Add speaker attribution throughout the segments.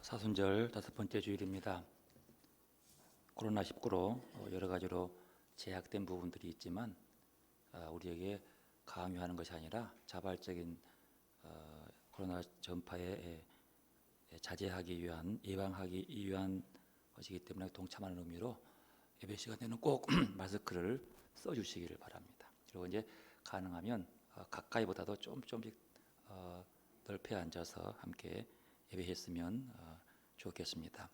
Speaker 1: 사순절 5번째 주일입니다. 코로나19로 여러 가지로 제약된 부분들이 있지만 우리에게 강요하는 것이 아니라 자발적인 코로나 전파에 자제하기 위한, 예방하기 위한 것이기 때문에 동참하는 의미로 예배 시간에는 꼭 마스크를 써주시기를 바랍니다. 그리고 이제 가능하면 가까이보다도 조금씩 넓게 앉아서 함께 예배했으면 좋겠습니다.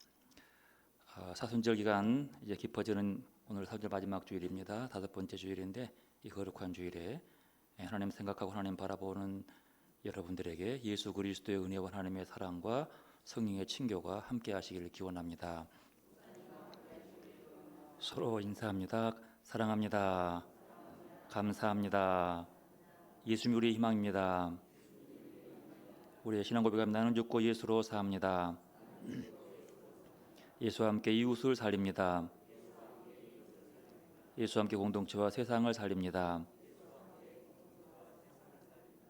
Speaker 1: 사순절 기간 이제 깊어지는 오늘 사순절 마지막 주일입니다. 5번째 주일인데 이 거룩한 주일에 하나님 생각하고 하나님 바라보는 여러분들에게 예수 그리스도의 은혜와 하나님의 사랑과 성령의 친교가 함께 하시기를 기원합니다. 서로 인사합니다. 사랑합니다. 감사합니다. 예수님이 우리의 희망입니다. 우리의 신앙 고백은 나는 죽고 예수로 삽니다. 예수와 함께 이웃을 살립니다. 예수와 함께 공동체와 세상을 살립니다.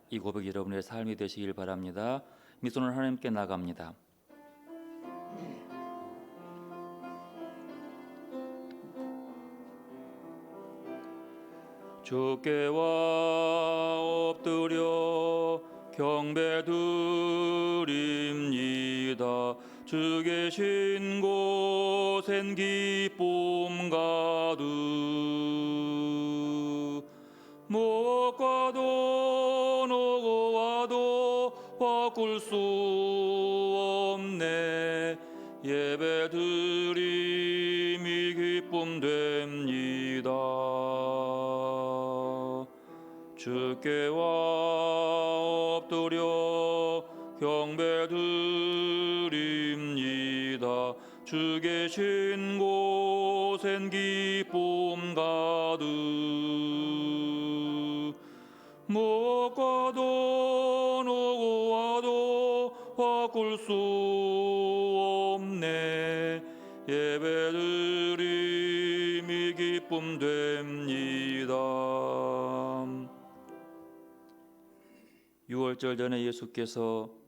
Speaker 1: 이 고백이 여러분의 삶이 되시길 바랍니다. 미소는 하나님께 나갑니다. 주께와 엎드려 경배드립니다. 주 계신 곳엔 기쁨 가득 못 가도 노고와도 바꿀 수 없네. 예배드림이 기쁨 됩니다. 주께와 엎드려 경배드립니다. 주 계신 곳엔 기쁨 가득 못 가도 노고와도 바꿀 수 없네. 예배드림이 기쁨 됩니다. 6월절 전에 예수께서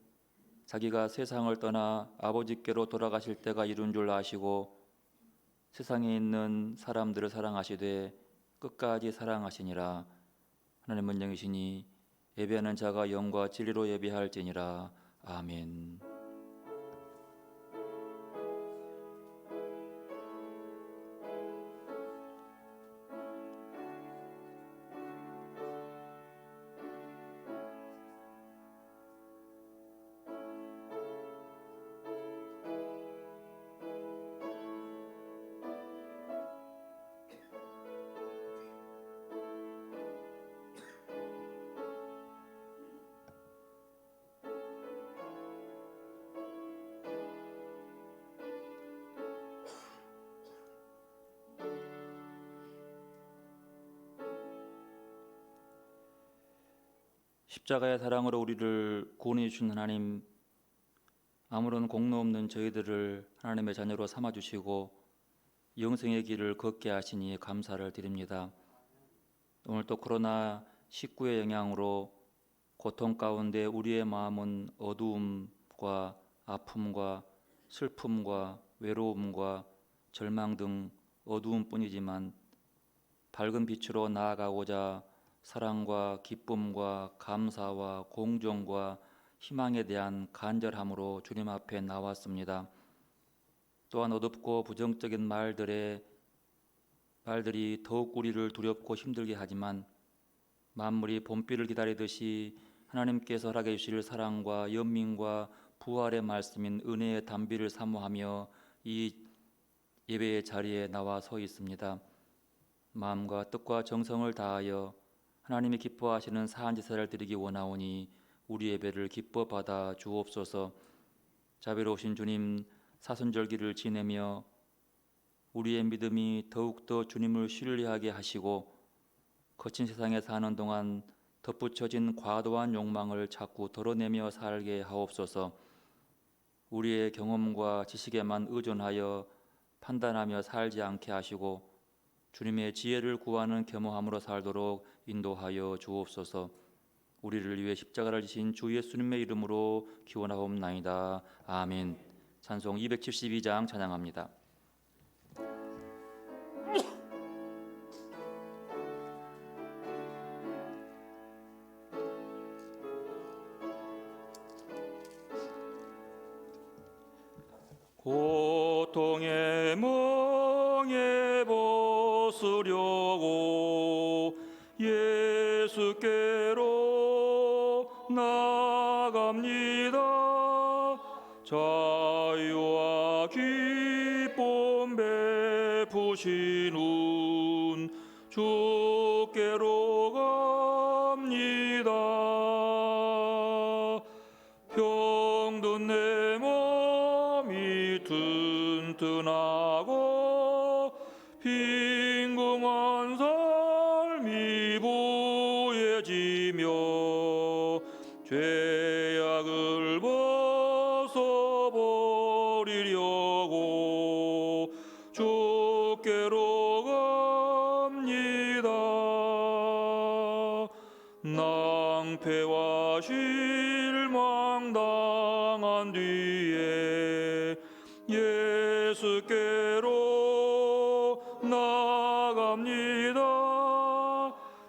Speaker 1: 자기가 세상을 떠나 아버지께로 돌아가실 때가 이룬 줄 아시고 세상에 있는 사람들을 사랑하시되 끝까지 사랑하시니라. 하나님은 영이시니 예배하는 자가 영과 진리로 예배할지니라. 아멘. 십자가의 사랑으로 우리를 구원해 주신 하나님, 아무런 공로 없는 저희들을 하나님의 자녀로 삼아주시고 영생의 길을 걷게 하시니 감사를 드립니다. 오늘 또 코로나19의 영향으로 고통 가운데 우리의 마음은 어두움과 아픔과 슬픔과 외로움과 절망 등 어두움뿐이지만 밝은 빛으로 나아가고자 사랑과 기쁨과 감사와 공정과 희망에 대한 간절함으로 주님 앞에 나왔습니다. 또한 어둡고 부정적인 말들이 더욱 우리를 두렵고 힘들게 하지만 만물이 봄비를 기다리듯이 하나님께서 허락해 주실 사랑과 연민과 부활의 말씀인 은혜의 단비를 사모하며 이 예배의 자리에 나와 서 있습니다. 마음과 뜻과 정성을 다하여 하나님이 기뻐하시는 사한 제사를 드리기 원하오니 우리 예배를 기뻐 받아 주옵소서. 자비로우신 주님, 사순절기를 지내며 우리의 믿음이 더욱더 주님을 신뢰하게 하시고 거친 세상에 사는 동안 덧붙여진 과도한 욕망을 자꾸 덜어내며 살게 하옵소서. 우리의 경험과 지식에만 의존하여 판단하며 살지 않게 하시고 주님의 지혜를 구하는 겸허함으로 살도록 인도하여 주옵소서. 우리를 위해 십자가를 지신 주 예수님의 이름으로 기원하옵나이다. 아멘. 찬송 272장 찬양합니다. 고통의 멍에 벗으려고 예수께로 나갑니다. 자유와 기쁨 베푸시는 주께로 갑니다. 병든 내 몸이 튼튼하고 빈궁한 삶이 부해지며 죄악을 벗어버리려고 주께로 갑니다. 낭패와 실망 당한 뒤에 예수께로 나갑니다.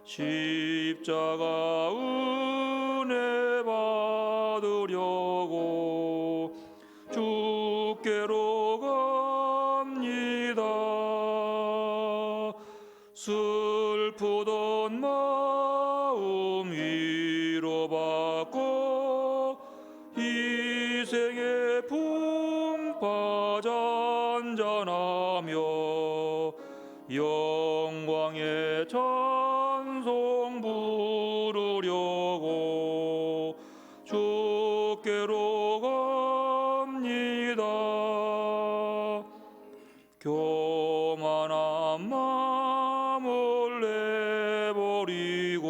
Speaker 1: 십자가 은혜 받으려고 주께로 갑니다. 슬프던 마음 위로받고 희생의 풍파 잔잔하며 영광의 찬송 부르려고 주께로 갑니다. 교만한 마음을 내버리고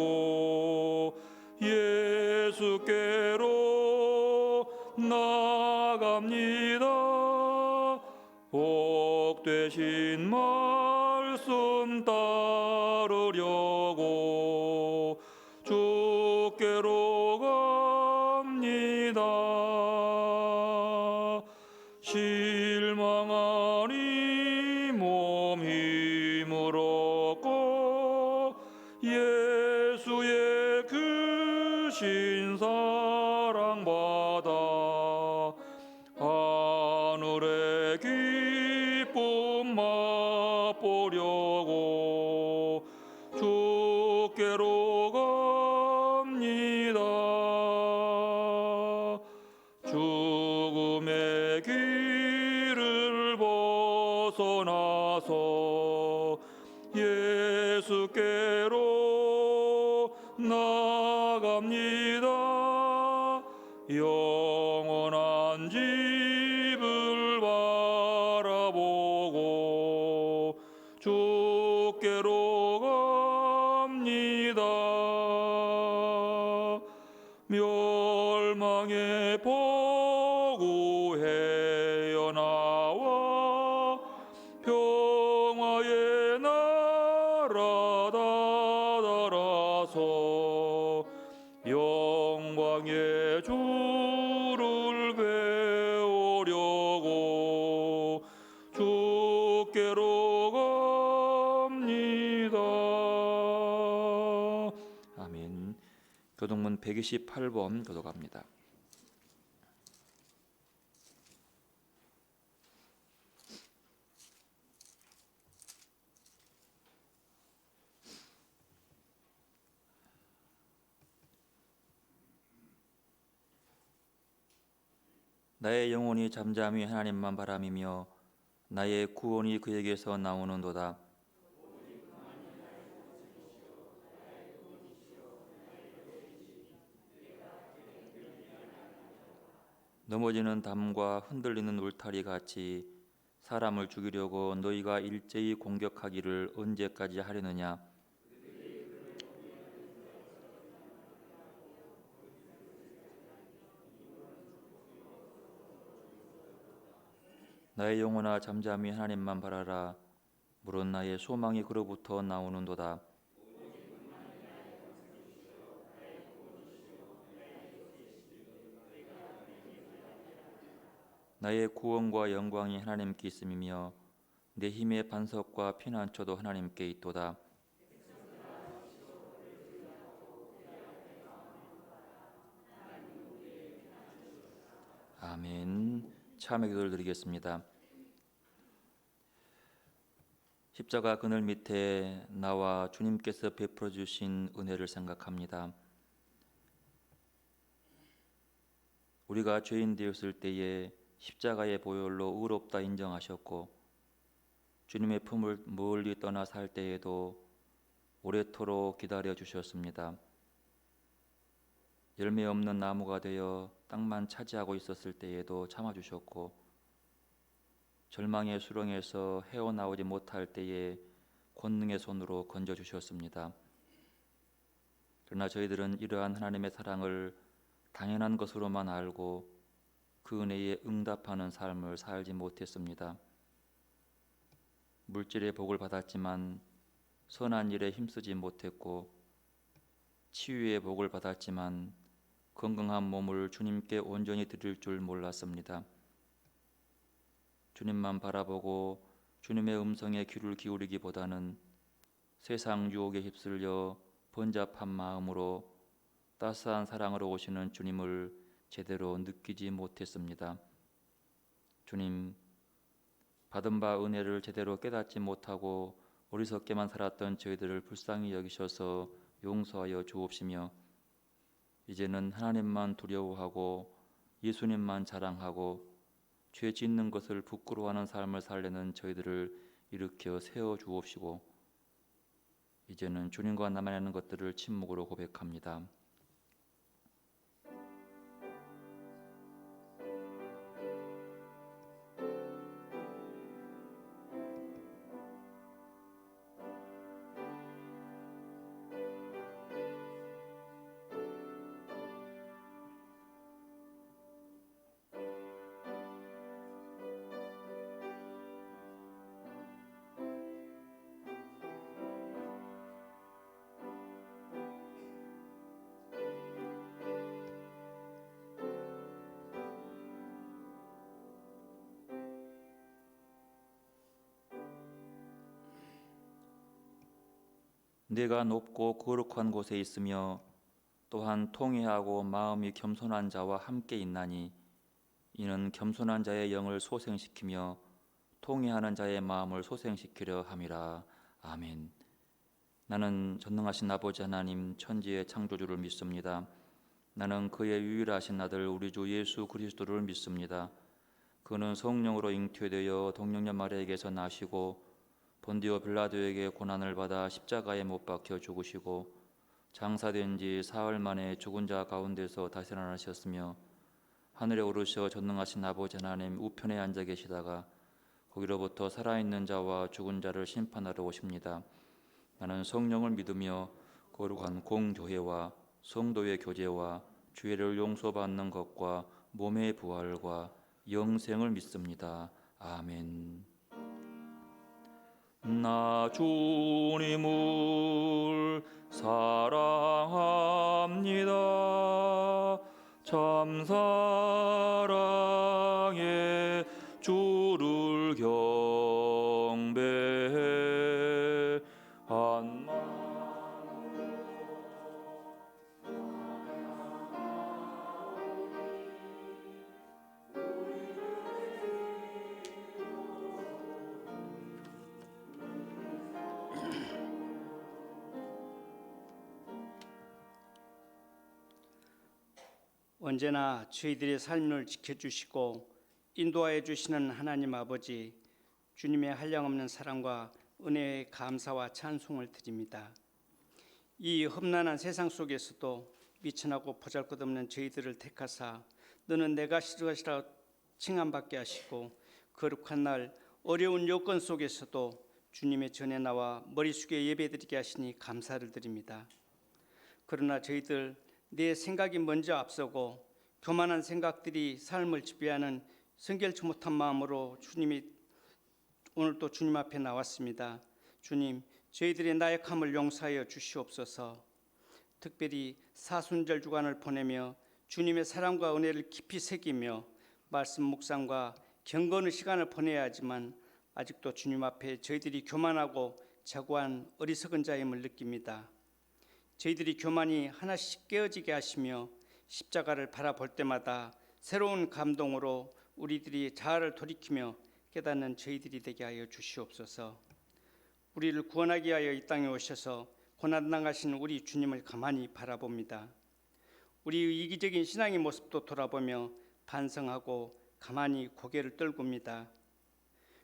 Speaker 1: 예수께로 나갑니다. 복되신 말씀 따르려고 주께로 갑니다. 실망한 이 몸 힘을 얻고 예수의 크신 사랑 받아 하늘의 기쁨 맛보려고 주께로 갑니다. 죽음의 길을 벗어나서 예수께로 나갑니다. 영원한 집을 바라보고 주께로 갑니다. 멸망의 보고 헤어나와 평화의 나라 다다라서 영광의 주를 배우려고 주께로 갑니다. 아멘. 교동문 128번 교독합니다. 나의 영혼이 잠잠히 하나님만 바라미며 나의 구원이 그에게서 나오는도다. 넘어지는 담과 흔들리는 울타리 같이 사람을 죽이려고 너희가 일제히 공격하기를 언제까지 하려느냐. 나의 영혼아 잠잠히 하나님만 바라라. 물은 나의 소망이 그로부터 나오는도다. 나의 구원과 영광이 하나님께 있음이며 내 힘의 반석과 피난처도 하나님께 있도다. 아멘. 참회 기도를 드리겠습니다. 십자가 그늘 밑에 나와 주님께서 베풀어 주신 은혜를 생각합니다. 우리가 죄인 되었을 때에 십자가의 보혈로 의롭다 인정하셨고, 주님의 품을 멀리 떠나 살 때에도 오래도록 기다려 주셨습니다. 열매 없는 나무가 되어 땅만 차지하고 있었을 때에도 참아 주셨고, 절망의 수렁에서 헤어나오지 못할 때에 권능의 손으로 건져 주셨습니다. 그러나 저희들은 이러한 하나님의 사랑을 당연한 것으로만 알고 그 은혜에 응답하는 삶을 살지 못했습니다. 물질의 복을 받았지만 선한 일에 힘쓰지 못했고, 치유의 복을 받았지만 건강한 몸을 주님께 온전히 드릴 줄 몰랐습니다. 주님만 바라보고 주님의 음성에 귀를 기울이기보다는 세상 유혹에 휩쓸려 번잡한 마음으로 따스한 사랑으로 오시는 주님을 제대로 느끼지 못했습니다. 주님, 받은 바 은혜를 제대로 깨닫지 못하고 어리석게만 살았던 저희들을 불쌍히 여기셔서 용서하여 주옵시며, 이제는 하나님만 두려워하고 예수님만 자랑하고 죄 짓는 것을 부끄러워하는 삶을 살려는 저희들을 일으켜 세워 주옵시고, 이제는 주님과 나만의 것들을 침묵으로 고백합니다. 내가 높고 거룩한 곳에 있으며 또한 통회하고 마음이 겸손한 자와 함께 있나니, 이는 겸손한 자의 영을 소생시키며 통회하는 자의 마음을 소생시키려 함이라. 아멘. 나는 전능하신 아버지 하나님 천지의 창조주를 믿습니다. 나는 그의 유일하신 아들 우리 주 예수 그리스도를 믿습니다. 그는 성령으로 잉태되어 동정녀 마리아에게서 나시고 본디오 빌라도에게 고난을 받아 십자가에 못 박혀 죽으시고 장사된 지 사흘 만에 죽은 자 가운데서 다시 살아나셨으며 하늘에 오르셔 전능하신 아버지 하나님 우편에 앉아 계시다가 거기로부터 살아있는 자와 죽은 자를 심판하러 오십니다. 나는 성령을 믿으며 거룩한 공교회와 성도의 교제와 죄를 용서받는 것과 몸의 부활과 영생을 믿습니다. 아멘. 나 주님을 사랑합니다. 참 사랑에 주를 경배해 한
Speaker 2: 언제나 저희들의 삶을 지켜주시고 인도하여 주시는 하나님 아버지, 주님의 한량없는 사랑과 은혜에 감사와 찬송을 드립니다. 이 험난한 세상 속에서도 미천하고 보잘것없는 저희들을 택하사 너는 내가 싫어하시라 칭함받게 하시고, 거룩한 날 어려운 여건 속에서도 주님의 전에 나와 머리 숙여 예배드리게 하시니 감사를 드립니다. 그러나 저희들 내 생각이 먼저 앞서고 교만한 생각들이 삶을 지배하는 성결치 못한 마음으로 주님이 오늘 또 주님 앞에 나왔습니다. 주님, 저희들의 나약함을 용서하여 주시옵소서. 특별히 사순절 주간을 보내며 주님의 사랑과 은혜를 깊이 새기며 말씀 묵상과 경건의 시간을 보내야 하지만 아직도 주님 앞에 저희들이 교만하고 자고한 어리석은 자임을 느낍니다. 저희들이 교만이 하나씩 깨어지게 하시며 십자가를 바라볼 때마다 새로운 감동으로 우리들이 자아를 돌이키며 깨닫는 저희들이 되게 하여 주시옵소서. 우리를 구원하기 위하여 이 땅에 오셔서 고난당하신 우리 주님을 가만히 바라봅니다. 우리의 이기적인 신앙의 모습도 돌아보며 반성하고 가만히 고개를 떨굽니다.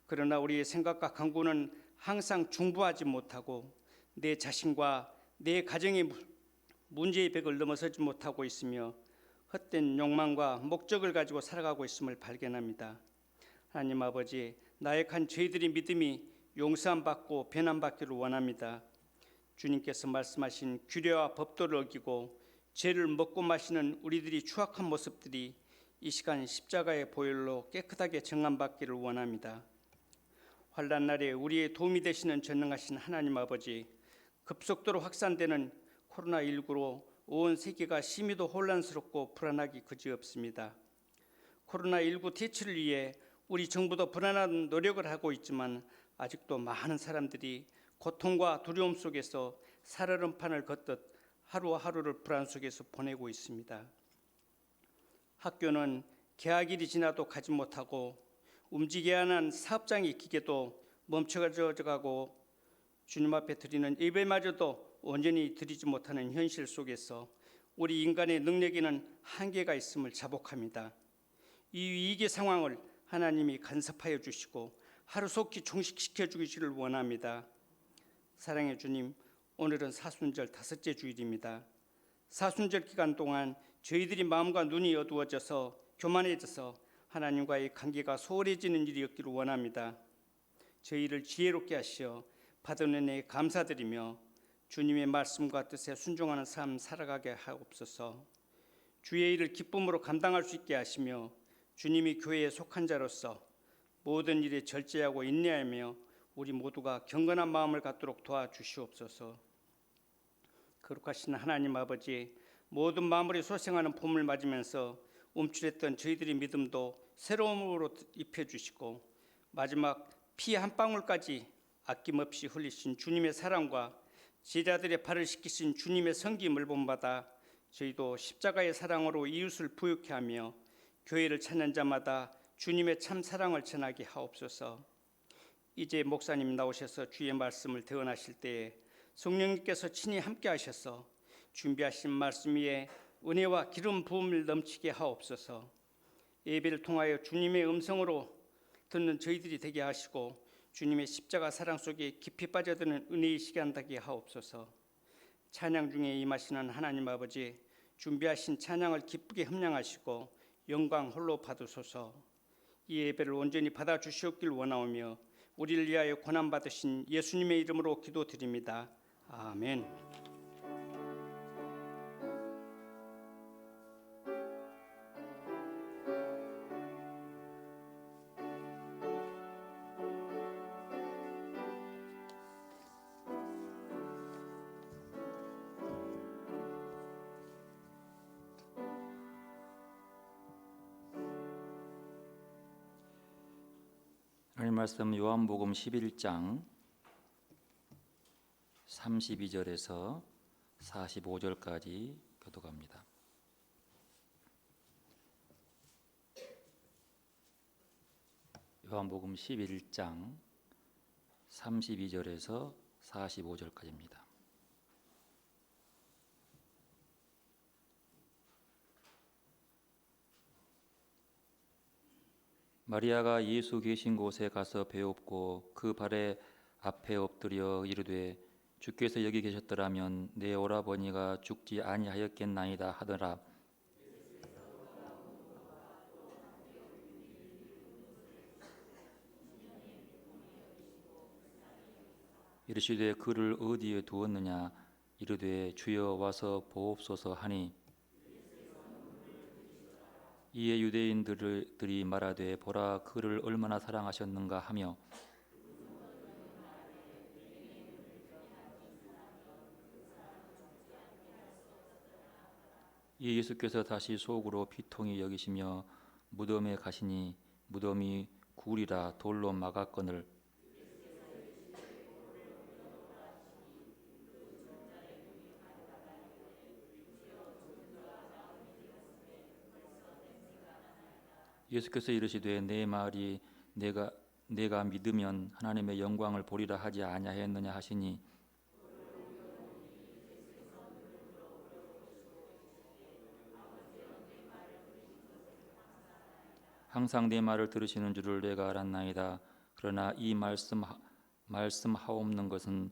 Speaker 2: 그러나 우리의 생각과 강구는 항상 중부하지 못하고 내 자신과 내 가정의 문제의 벽을 넘어서지 못하고 있으며 헛된 욕망과 목적을 가지고 살아가고 있음을 발견합니다. 하나님 아버지, 나약한 저희들의 믿음이 용서함 받고 변함 받기를 원합니다. 주님께서 말씀하신 규례와 법도를 어기고 죄를 먹고 마시는 우리들이 추악한 모습들이 이 시간 십자가의 보혈로 깨끗하게 정함받기를 원합니다. 환난 날에 우리의 도움이 되시는 전능하신 하나님 아버지, 급속도로 확산되는 코로나19로 온 세계가 심히도 혼란스럽고 불안하기 그지없습니다. 코로나19 퇴치를 위해 우리 정부도 불안한 노력을 하고 있지만 아직도 많은 사람들이 고통과 두려움 속에서 살얼음판을 걷듯 하루하루를 불안 속에서 보내고 있습니다. 학교는 개학일이 지나도 가지 못하고 움직여야 하는 사업장의 기계도 멈춰가고 주님 앞에 드리는 예배마저도 온전히 드리지 못하는 현실 속에서 우리 인간의 능력에는 한계가 있음을 자복합니다. 이 위기 상황을 하나님이 간섭하여 주시고 하루속히 종식시켜 주시기를 원합니다. 사랑의 주님, 오늘은 사순절 다섯째 주일입니다. 사순절 기간 동안 저희들이 마음과 눈이 어두워져서 교만해져서 하나님과의 관계가 소홀해지는 일이 없기를 원합니다. 저희를 지혜롭게 하시어 받은 은혜에 감사드리며 주님의 말씀과 뜻에 순종하는 삶 살아가게 하옵소서. 주의 일을 기쁨으로 감당할 수 있게 하시며 주님이 교회에 속한 자로서 모든 일에 절제하고 인내하며 우리 모두가 경건한 마음을 갖도록 도와주시옵소서. 거룩하신 하나님 아버지, 모든 마무리 소생하는 봄을 맞으면서 움츠렸던 저희들의 믿음도 새로움으로 입혀주시고 마지막 피 한 방울까지 아낌없이 흘리신 주님의 사랑과 제자들의 발을 씻기신 주님의 성김을 본받아 저희도 십자가의 사랑으로 이웃을 부유케 하며 교회를 찾는 자마다 주님의 참 사랑을 전하게 하옵소서. 이제 목사님 나오셔서 주의 말씀을 대언하실 때에 성령님께서 친히 함께 하셔서 준비하신 말씀 위에 은혜와 기름 부음을 넘치게 하옵소서. 예배를 통하여 주님의 음성으로 듣는 저희들이 되게 하시고 주님의 십자가 사랑 속에 깊이 빠져드는 은혜의 시간 되게 하옵소서. 찬양 중에 임하시는 하나님 아버지, 준비하신 찬양을 기쁘게 흠량하시고 영광 홀로 받으소서. 이 예배를 온전히 받아주시옵길 원하오며 우리를 위하여 고난받으신 예수님의 이름으로 기도드립니다. 아멘.
Speaker 1: 하나님 말씀 요한복음 11장 32절에서 45절까지 교독합니다. 요한복음 11장 32절에서 45절까지입니다. 마리아가 예수 계신 곳에 가서 배웁고 그 발에 앞에 엎드려 이르되 주께서 여기 계셨더라면 내 오라버니가 죽지 아니하였겠나이다 하더라. 이르시되 그를 어디에 두었느냐 이르되 주여 와서 보옵소서 하니 이에 유대인들이 말하되 보라 그를 얼마나 사랑하셨는가 하며 이에 예수께서 다시 속으로 비통히 여기시며 무덤에 가시니 무덤이 굴이라 돌로 막았거늘 예수께서 이르시되 내 말이 내가 믿으면 하나님의 영광을 보리라 하지 아니하였느냐 하시니 항상 내 말을 들으시는 줄을 내가 알았나이다. 그러나 이 말씀하옵는 것은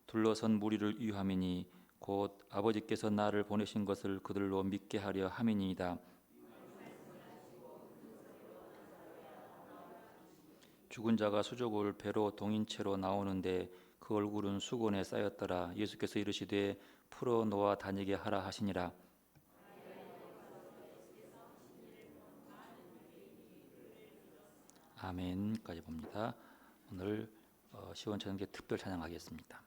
Speaker 1: 둘러선 무리를 위함이니 곧 아버지께서 나를 보내신 것을 그들로 믿게 하려 함이니이다. 죽은 자가 수족을 배로 동인 채로 나오는데 그 얼굴은 수건에 쌓였더라. 예수께서 이르시되 풀어 놓아 다니게 하라 하시니라. 아멘까지 봅니다. 오늘 시원천개 특별 찬양하겠습니다.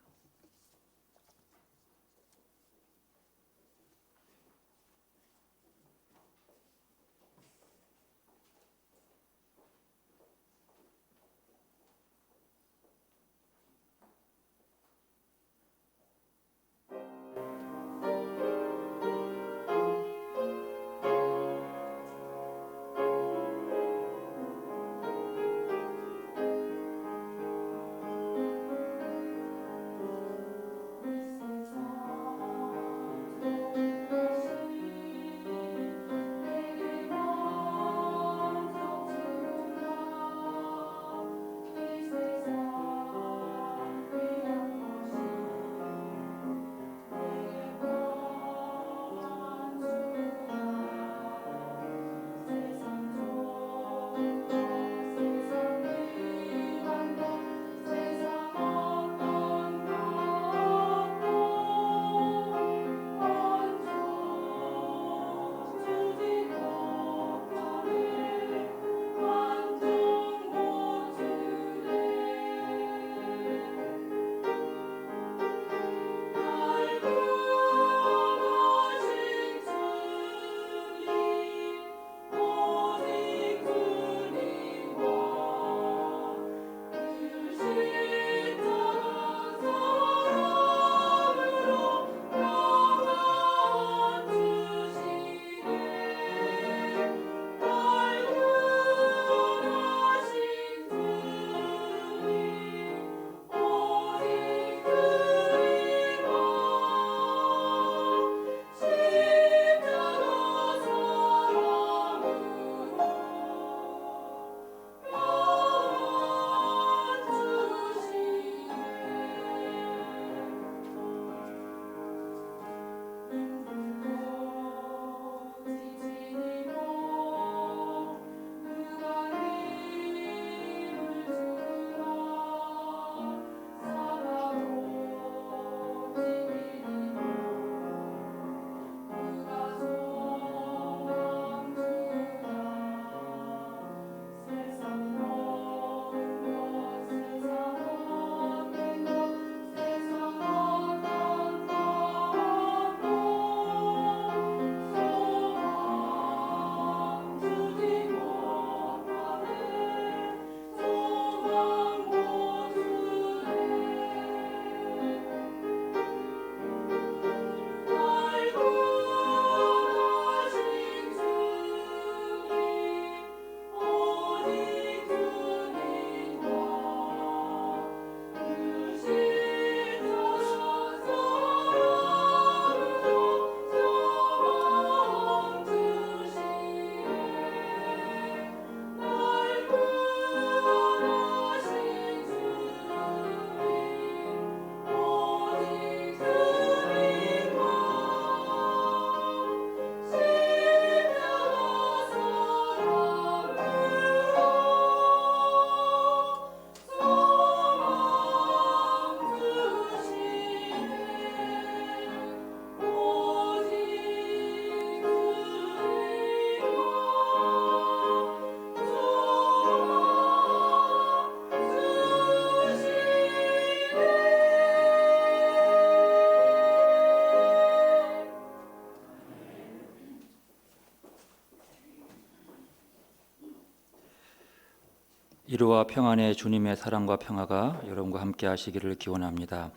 Speaker 1: 위로와 평안의 주님의 사랑과 평화가 여러분과 함께 하시기를 기원합니다.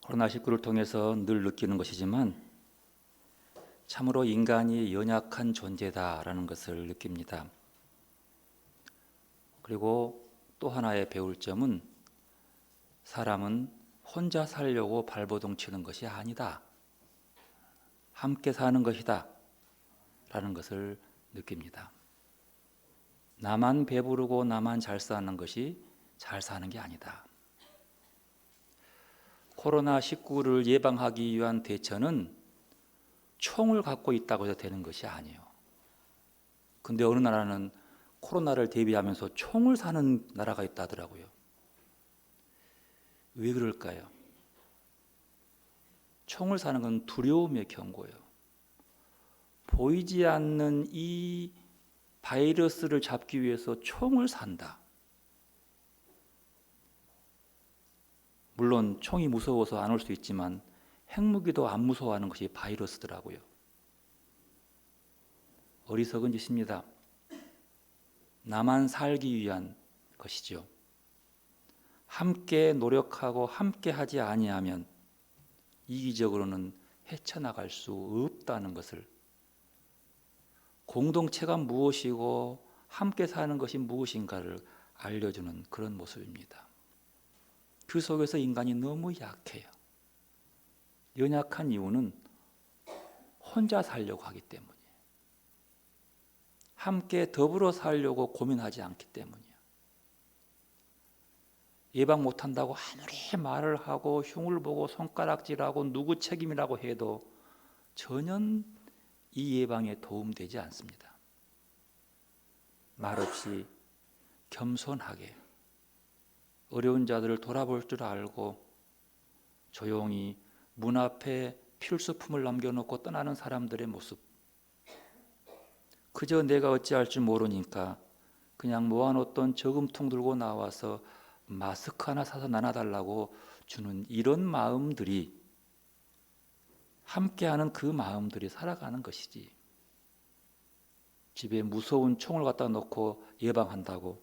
Speaker 1: 코로나19를 통해서 늘 느끼는 것이지만 참으로 인간이 연약한 존재다라는 것을 느낍니다. 그리고 또 하나의 배울 점은 사람은 혼자 살려고 발버둥 치는 것이 아니다. 함께 사는 것이다. 라는 것을 느낍니다. 나만 배부르고 나만 잘 사는 것이 잘 사는 게 아니다. 코로나19를 예방하기 위한 대처는 총을 갖고 있다고 해서 되는 것이 아니에요. 근데 어느 나라는 코로나를 대비하면서 총을 사는 나라가 있다더라고요. 왜 그럴까요? 총을 사는 건 두려움의 경고예요. 보이지 않는 이 바이러스를 잡기 위해서 총을 산다. 물론 총이 무서워서 안 올 수 있지만 핵무기도 안 무서워하는 것이 바이러스더라고요. 어리석은 짓입니다. 나만 살기 위한 것이죠. 함께 노력하고 함께 하지 아니하면 이기적으로는 헤쳐나갈 수 없다는 것을, 공동체가 무엇이고 함께 사는 것이 무엇인가를 알려주는 그런 모습입니다. 그 속에서 인간이 너무 약해요. 연약한 이유는 혼자 살려고 하기 때문이에요. 함께 더불어 살려고 고민하지 않기 때문이에요. 예방 못한다고 아무리 말을 하고 흉을 보고 손가락질하고 누구 책임이라고 해도 전혀 이 예방에 도움되지 않습니다. 말없이 겸손하게 어려운 자들을 돌아볼 줄 알고 조용히 문 앞에 필수품을 남겨놓고 떠나는 사람들의 모습, 그저 내가 어찌할 줄 모르니까 그냥 모아놓던 저금통 들고 나와서 마스크 하나 사서 나눠달라고 주는 이런 마음들이, 함께하는 그 마음들이 살아가는 것이지, 집에 무서운 총을 갖다 놓고 예방한다고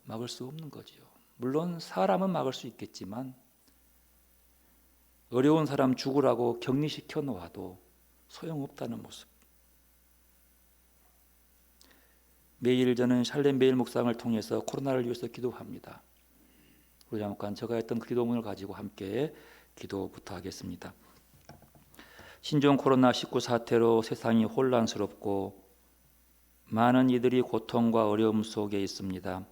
Speaker 1: 막을 수 없는 거죠. 물론 사람은 막을 수 있겠지만 어려운 사람 죽으라고 격리시켜 놓아도 소용없다는 모습. 매일 저는 샬렘 매일 묵상을 통해서 코로나를 위해서 기도합니다. 우리 잠깐 제가 했던 그 기도문을 가지고 함께 기도부터 하겠습니다. 신종 코로나19 사태로 세상이 혼란스럽고 많은 이들이 고통과 어려움 속에 있습니다.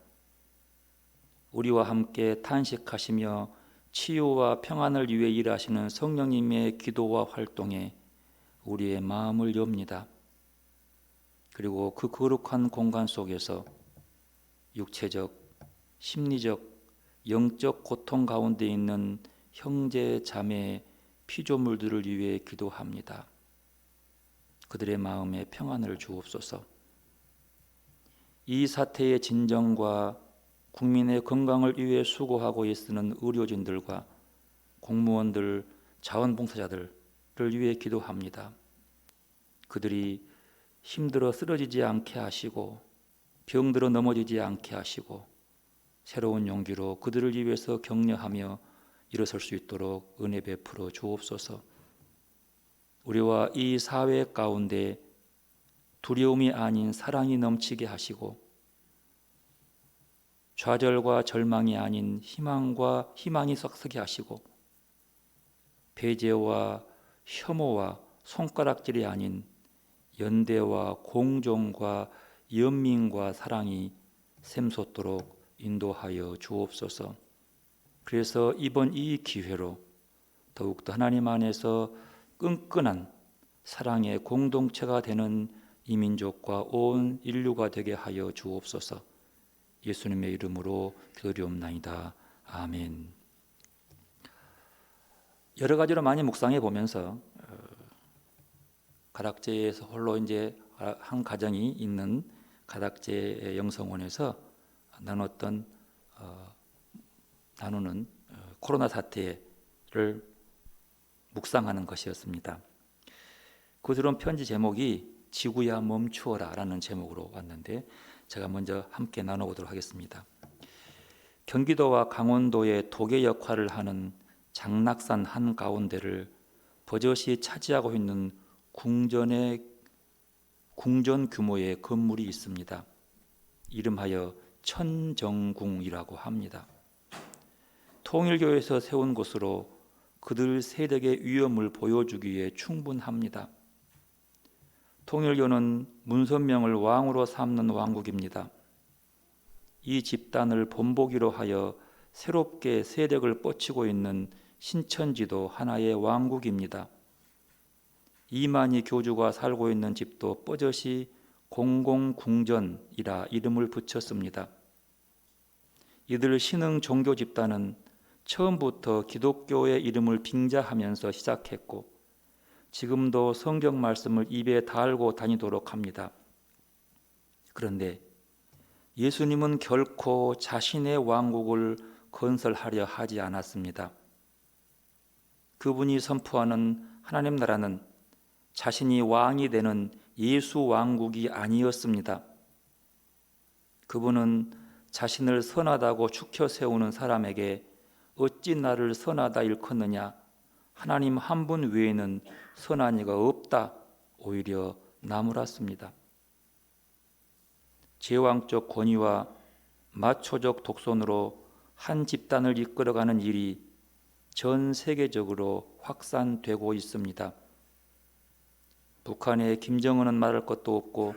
Speaker 1: 우리와 함께 탄식하시며 치유와 평안을 위해 일하시는 성령님의 기도와 활동에 우리의 마음을 엽니다. 그리고 그 거룩한 공간 속에서 육체적, 심리적, 영적 고통 가운데 있는 형제, 자매, 피조물들을 위해 기도합니다. 그들의 마음에 평안을 주옵소서. 이 사태의 진정과 국민의 건강을 위해 수고하고 애쓰는 의료진들과 공무원들, 자원봉사자들을 위해 기도합니다. 그들이 힘들어 쓰러지지 않게 하시고 병들어 넘어지지 않게 하시고 새로운 용기로 그들을 위해서 격려하며 일어설 수 있도록 은혜 베풀어 주옵소서. 우리와 이 사회 가운데 두려움이 아닌 사랑이 넘치게 하시고 좌절과 절망이 아닌 희망이 썩게 하시고 배제와 혐오와 손가락질이 아닌 연대와 공존과 연민과 사랑이 샘솟도록 인도하여 주옵소서. 그래서 이번 이 기회로 더욱더 하나님 안에서 끈끈한 사랑의 공동체가 되는 이 민족과 온 인류가 되게 하여 주옵소서. 예수님의 이름으로 기도리옵나이다. 아멘. 여러 가지로 많이 묵상해 보면서 가닥제에서 홀로 이제 한 가정이 있는 가닥제 영성원에서 나누는 코로나 사태를 묵상하는 것이었습니다. 그 들은 편지 제목이 지구야 멈추어라 라는 제목으로 왔는데, 제가 먼저 함께 나눠보도록 하겠습니다. 경기도와 강원도의 도계 역할을 하는 장락산 한가운데를 버젓이 차지하고 있는 궁전 규모의 건물이 있습니다. 이름하여 천정궁이라고 합니다. 통일교에서 세운 곳으로 그들 세력의 위엄을 보여주기 위해 충분합니다. 통일교는 문선명을 왕으로 삼는 왕국입니다. 이 집단을 본보기로 하여 새롭게 세력을 뻗치고 있는 신천지도 하나의 왕국입니다. 이만희 교주가 살고 있는 집도 뻗젓이 공공궁전이라 이름을 붙였습니다. 이들 신흥 종교 집단은 처음부터 기독교의 이름을 빙자하면서 시작했고 지금도 성경 말씀을 입에 달고 다니도록 합니다. 그런데 예수님은 결코 자신의 왕국을 건설하려 하지 않았습니다. 그분이 선포하는 하나님 나라는 자신이 왕이 되는 예수 왕국이 아니었습니다. 그분은 자신을 선하다고 추켜 세우는 사람에게 어찌 나를 선하다 일컫느냐, 하나님 한 분 외에는 선한 이가 없다, 오히려 나무랐습니다. 제왕적 권위와 마초적 독선으로 한 집단을 이끌어가는 일이 전 세계적으로 확산되고 있습니다. 북한의 김정은은 말할 것도 없고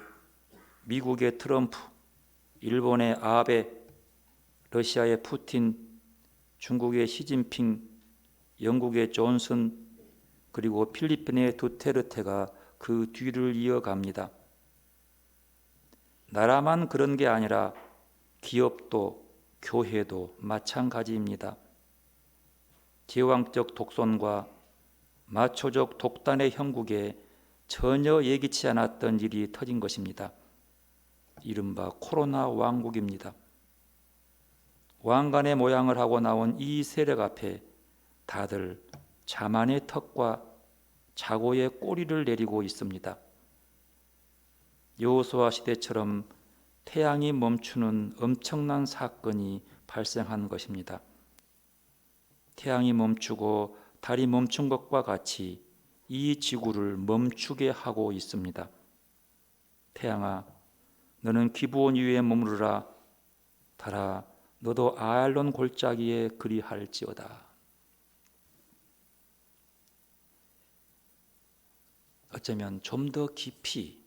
Speaker 1: 미국의 트럼프, 일본의 아베, 러시아의 푸틴, 중국의 시진핑, 영국의 존슨, 그리고 필리핀의 두테르테가 그 뒤를 이어갑니다. 나라만 그런 게 아니라 기업도 교회도 마찬가지입니다. 제왕적 독선과 마초적 독단의 형국에 전혀 예기치 않았던 일이 터진 것입니다. 이른바 코로나 왕국입니다. 왕관의 모양을 하고 나온 이 세력 앞에 다들 자만의 턱과 자고의 꼬리를 내리고 있습니다. 여호수아 시대처럼 태양이 멈추는 엄청난 사건이 발생한 것입니다. 태양이 멈추고 달이 멈춘 것과 같이 이 지구를 멈추게 하고 있습니다. 태양아, 너는 기브온 위에 머무르라. 달아, 너도 아알론 골짜기에 그리할지어다. 어쩌면 좀 더 깊이,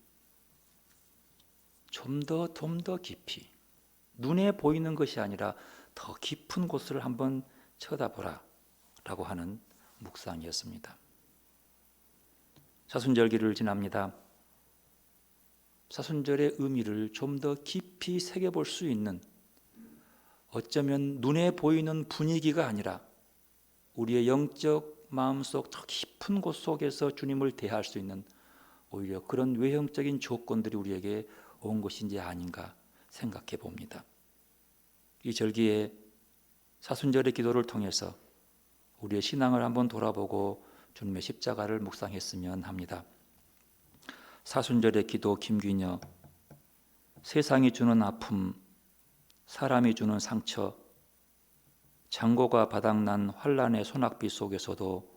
Speaker 1: 좀 더 깊이, 눈에 보이는 것이 아니라 더 깊은 곳을 한번 쳐다보라 라고 하는 묵상이었습니다. 사순절기를 지납니다. 사순절의 의미를 좀 더 깊이 새겨볼 수 있는, 어쩌면 눈에 보이는 분위기가 아니라 우리의 영적 마음속 더 깊은 곳 속에서 주님을 대할 수 있는 오히려 그런 외형적인 조건들이 우리에게 온 것인지 아닌가 생각해 봅니다. 이 절기에 사순절의 기도를 통해서 우리의 신앙을 한번 돌아보고 주님의 십자가를 묵상했으면 합니다. 사순절의 기도 김귀녀, 세상이 주는 아픔, 사람이 주는 상처, 창고가 바닥난 환난의 소낙비 속에서도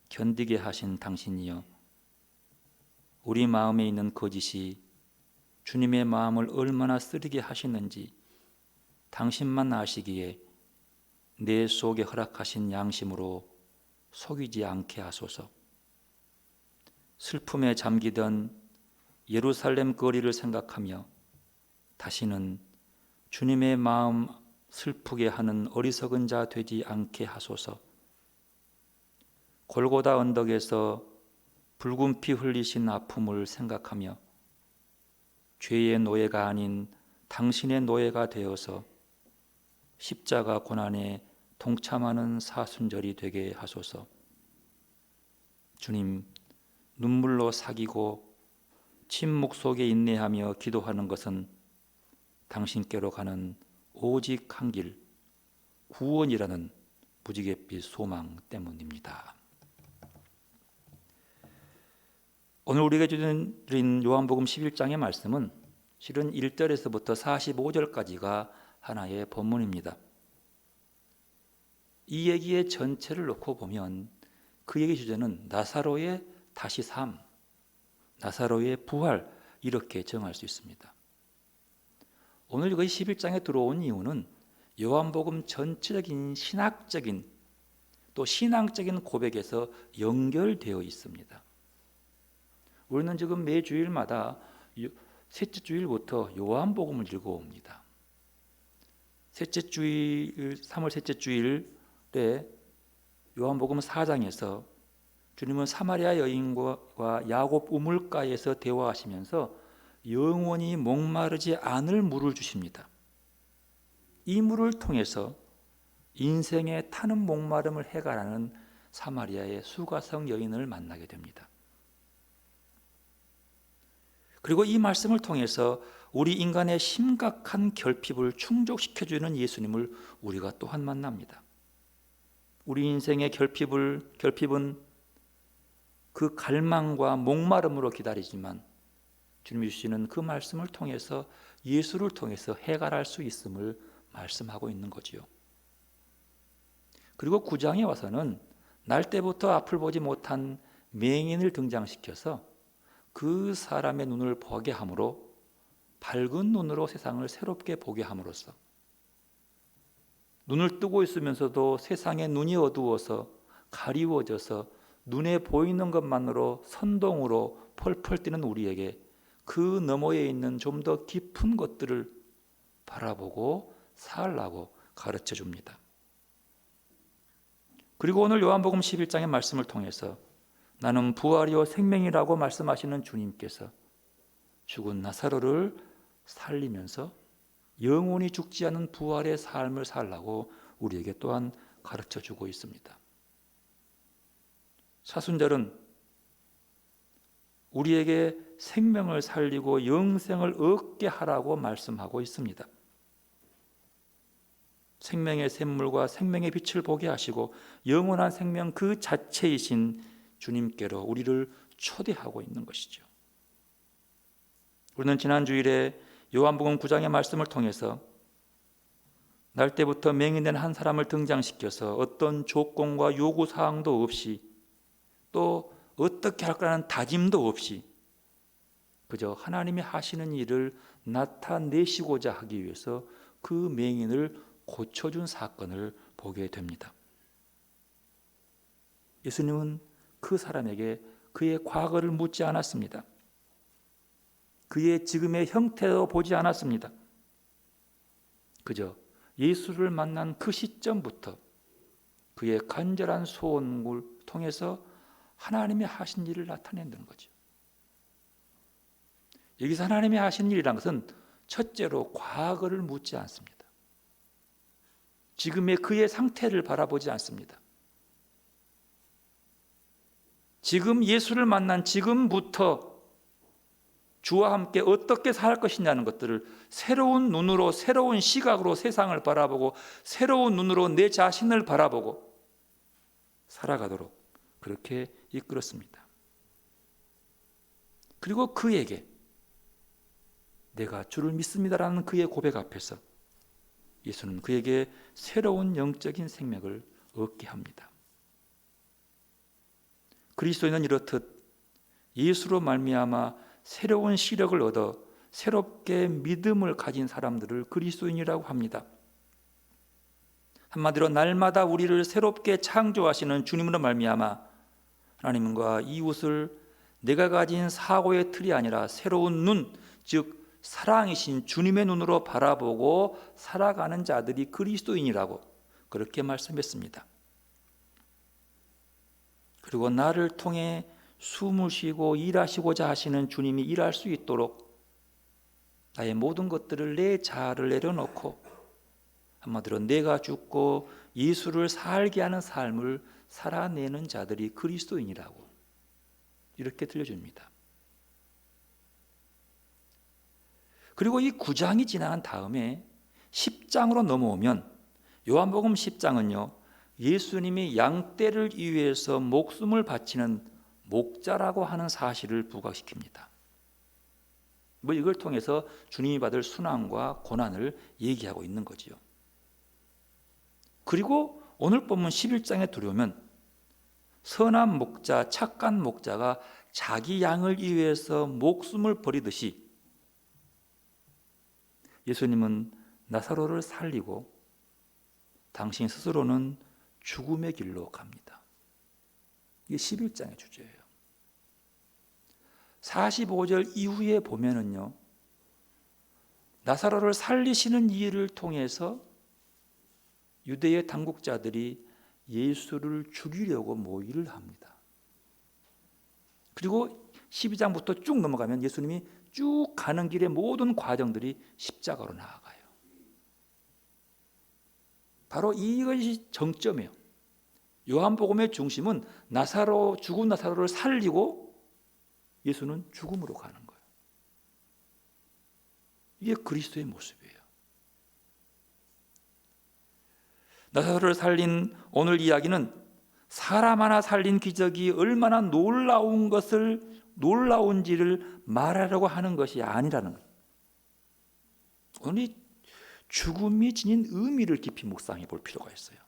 Speaker 1: 견디게 하신 당신이여, 우리 마음에 있는 거짓이 주님의 마음을 얼마나 쓰리게 하시는지 당신만 아시기에 내 속에 허락하신 양심으로 속이지 않게 하소서. 슬픔에 잠기던 예루살렘 거리를 생각하며 다시는 주님의 마음 슬프게 하는 어리석은 자 되지 않게 하소서. 골고다 언덕에서 붉은 피 흘리신 아픔을 생각하며 죄의 노예가 아닌 당신의 노예가 되어서 십자가 고난에 동참하는 사순절이 되게 하소서. 주님, 눈물로 사귀고 침묵 속에 인내하며 기도하는 것은 당신께로 가는 오직 한 길, 구원이라는 무지갯빛 소망 때문입니다. 오늘 우리에게 주신 요한복음 11장의 말씀은 실은 1절에서부터 45절까지가 하나의 본문입니다. 이 얘기의 전체를 놓고 보면 그 얘기 주제는 나사로의 다시 삶, 나사로의 부활, 이렇게 정할 수 있습니다. 오늘 거의 11장에 들어온 이유는 요한복음 전체적인 신학적인 또 신앙적인 고백에서 연결되어 있습니다. 우리는 지금 매 주일마다 셋째 주일부터 요한복음을 읽어옵니다. 셋째 주일, 3월 셋째 주일에 요한복음 4장에서 주님은 사마리아 여인과 야곱 우물가에서 대화하시면서 영원히 목마르지 않을 물을 주십니다. 이 물을 통해서 인생의 타는 목마름을 해결하는 사마리아의 수가성 여인을 만나게 됩니다. 그리고 이 말씀을 통해서 우리 인간의 심각한 결핍을 충족시켜주는 예수님을 우리가 또한 만납니다. 우리 인생의 결핍은 그 갈망과 목마름으로 기다리지만 주님이 주시는 그 말씀을 통해서 예수를 통해서 해결할 수 있음을 말씀하고 있는 거지요. 그리고 9장에 와서는 날 때부터 앞을 보지 못한 맹인을 등장시켜서 그 사람의 눈을 보게 함으로 밝은 눈으로 세상을 새롭게 보게 함으로써 눈을 뜨고 있으면서도 세상의 눈이 어두워서 가리워져서 눈에 보이는 것만으로 선동으로 펄펄 뛰는 우리에게 그 너머에 있는 좀 더 깊은 것들을 바라보고 살라고 가르쳐 줍니다. 그리고 오늘 요한복음 11장의 말씀을 통해서 나는 부활이요 생명이라고 말씀하시는 주님께서 죽은 나사로를 살리면서 영원히 죽지 않은 부활의 삶을 살라고 우리에게 또한 가르쳐 주고 있습니다. 사순절은 우리에게 생명을 살리고 영생을 얻게 하라고 말씀하고 있습니다. 생명의 샘물과 생명의 빛을 보게 하시고 영원한 생명 그 자체이신 주님께로 우리를 초대하고 있는 것이죠. 우리는 지난 주일에 요한복음 9장의 말씀을 통해서 날 때부터 맹인된 한 사람을 등장시켜서 어떤 조건과 요구사항도 없이 또 어떻게 할 거라는 다짐도 없이 그저 하나님이 하시는 일을 나타내시고자 하기 위해서 그 맹인을 고쳐준 사건을 보게 됩니다. 예수님은 그 사람에게 그의 과거를 묻지 않았습니다. 그의 지금의 형태도 보지 않았습니다. 그저 예수를 만난 그 시점부터 그의 간절한 소원을 통해서 하나님이 하신 일을 나타낸다는 거죠. 여기서 하나님이 하신 일이란 것은 첫째로 과거를 묻지 않습니다. 지금의 그의 상태를 바라보지 않습니다. 지금 예수를 만난 지금부터 주와 함께 어떻게 살 것이냐는 것들을 새로운 눈으로 새로운 시각으로 세상을 바라보고 새로운 눈으로 내 자신을 바라보고 살아가도록 그렇게 이끌었습니다. 그리고 그에게 내가 주를 믿습니다라는 그의 고백 앞에서 예수는 그에게 새로운 영적인 생명을 얻게 합니다. 그리스도인은 이렇듯 예수로 말미암아 새로운 시력을 얻어 새롭게 믿음을 가진 사람들을 그리스도인이라고 합니다. 한마디로 날마다 우리를 새롭게 창조하시는 주님으로 말미암아 하나님과 이웃을 내가 가진 사고의 틀이 아니라 새로운 눈, 즉 사랑이신 주님의 눈으로 바라보고 살아가는 자들이 그리스도인이라고 그렇게 말씀했습니다. 그리고 나를 통해 숨을 쉬고 일하시고자 하시는 주님이 일할 수 있도록 나의 모든 것들을 내 자아를 내려놓고 한마디로 내가 죽고 예수를 살게 하는 삶을 살아내는 자들이 그리스도인이라고 이렇게 들려줍니다. 그리고 이 9장이 지난 다음에 10장으로 넘어오면 요한복음 10장은요 예수님이 양떼를 위해서 목숨을 바치는 목자라고 하는 사실을 부각시킵니다. 뭐 이걸 통해서 주님이 받을 순환과 고난을 얘기하고 있는 거지요. 그리고 오늘 본문 11장에 들어오면 선한 목자, 착한 목자가 자기 양을 위해서 목숨을 버리듯이 예수님은 나사로를 살리고 당신 스스로는 죽음의 길로 갑니다. 이게 11장의 주제예요. 45절 이후에 보면은요, 나사로를 살리시는 일을 통해서 유대의 당국자들이 예수를 죽이려고 모의를 합니다. 그리고 12장부터 쭉 넘어가면 예수님이 쭉 가는 길의 모든 과정들이 십자가로 나아가요. 바로 이것이 정점이에요. 요한복음의 중심은 죽은 나사로를 살리고 예수는 죽음으로 가는 거예요. 이게 그리스도의 모습이에요. 나사로를 살린 오늘 이야기는 사람 하나 살린 기적이 얼마나 놀라운지를 말하려고 하는 것이 아니라는 거예요. 오늘 죽음이 지닌 의미를 깊이 묵상해 볼 필요가 있어요.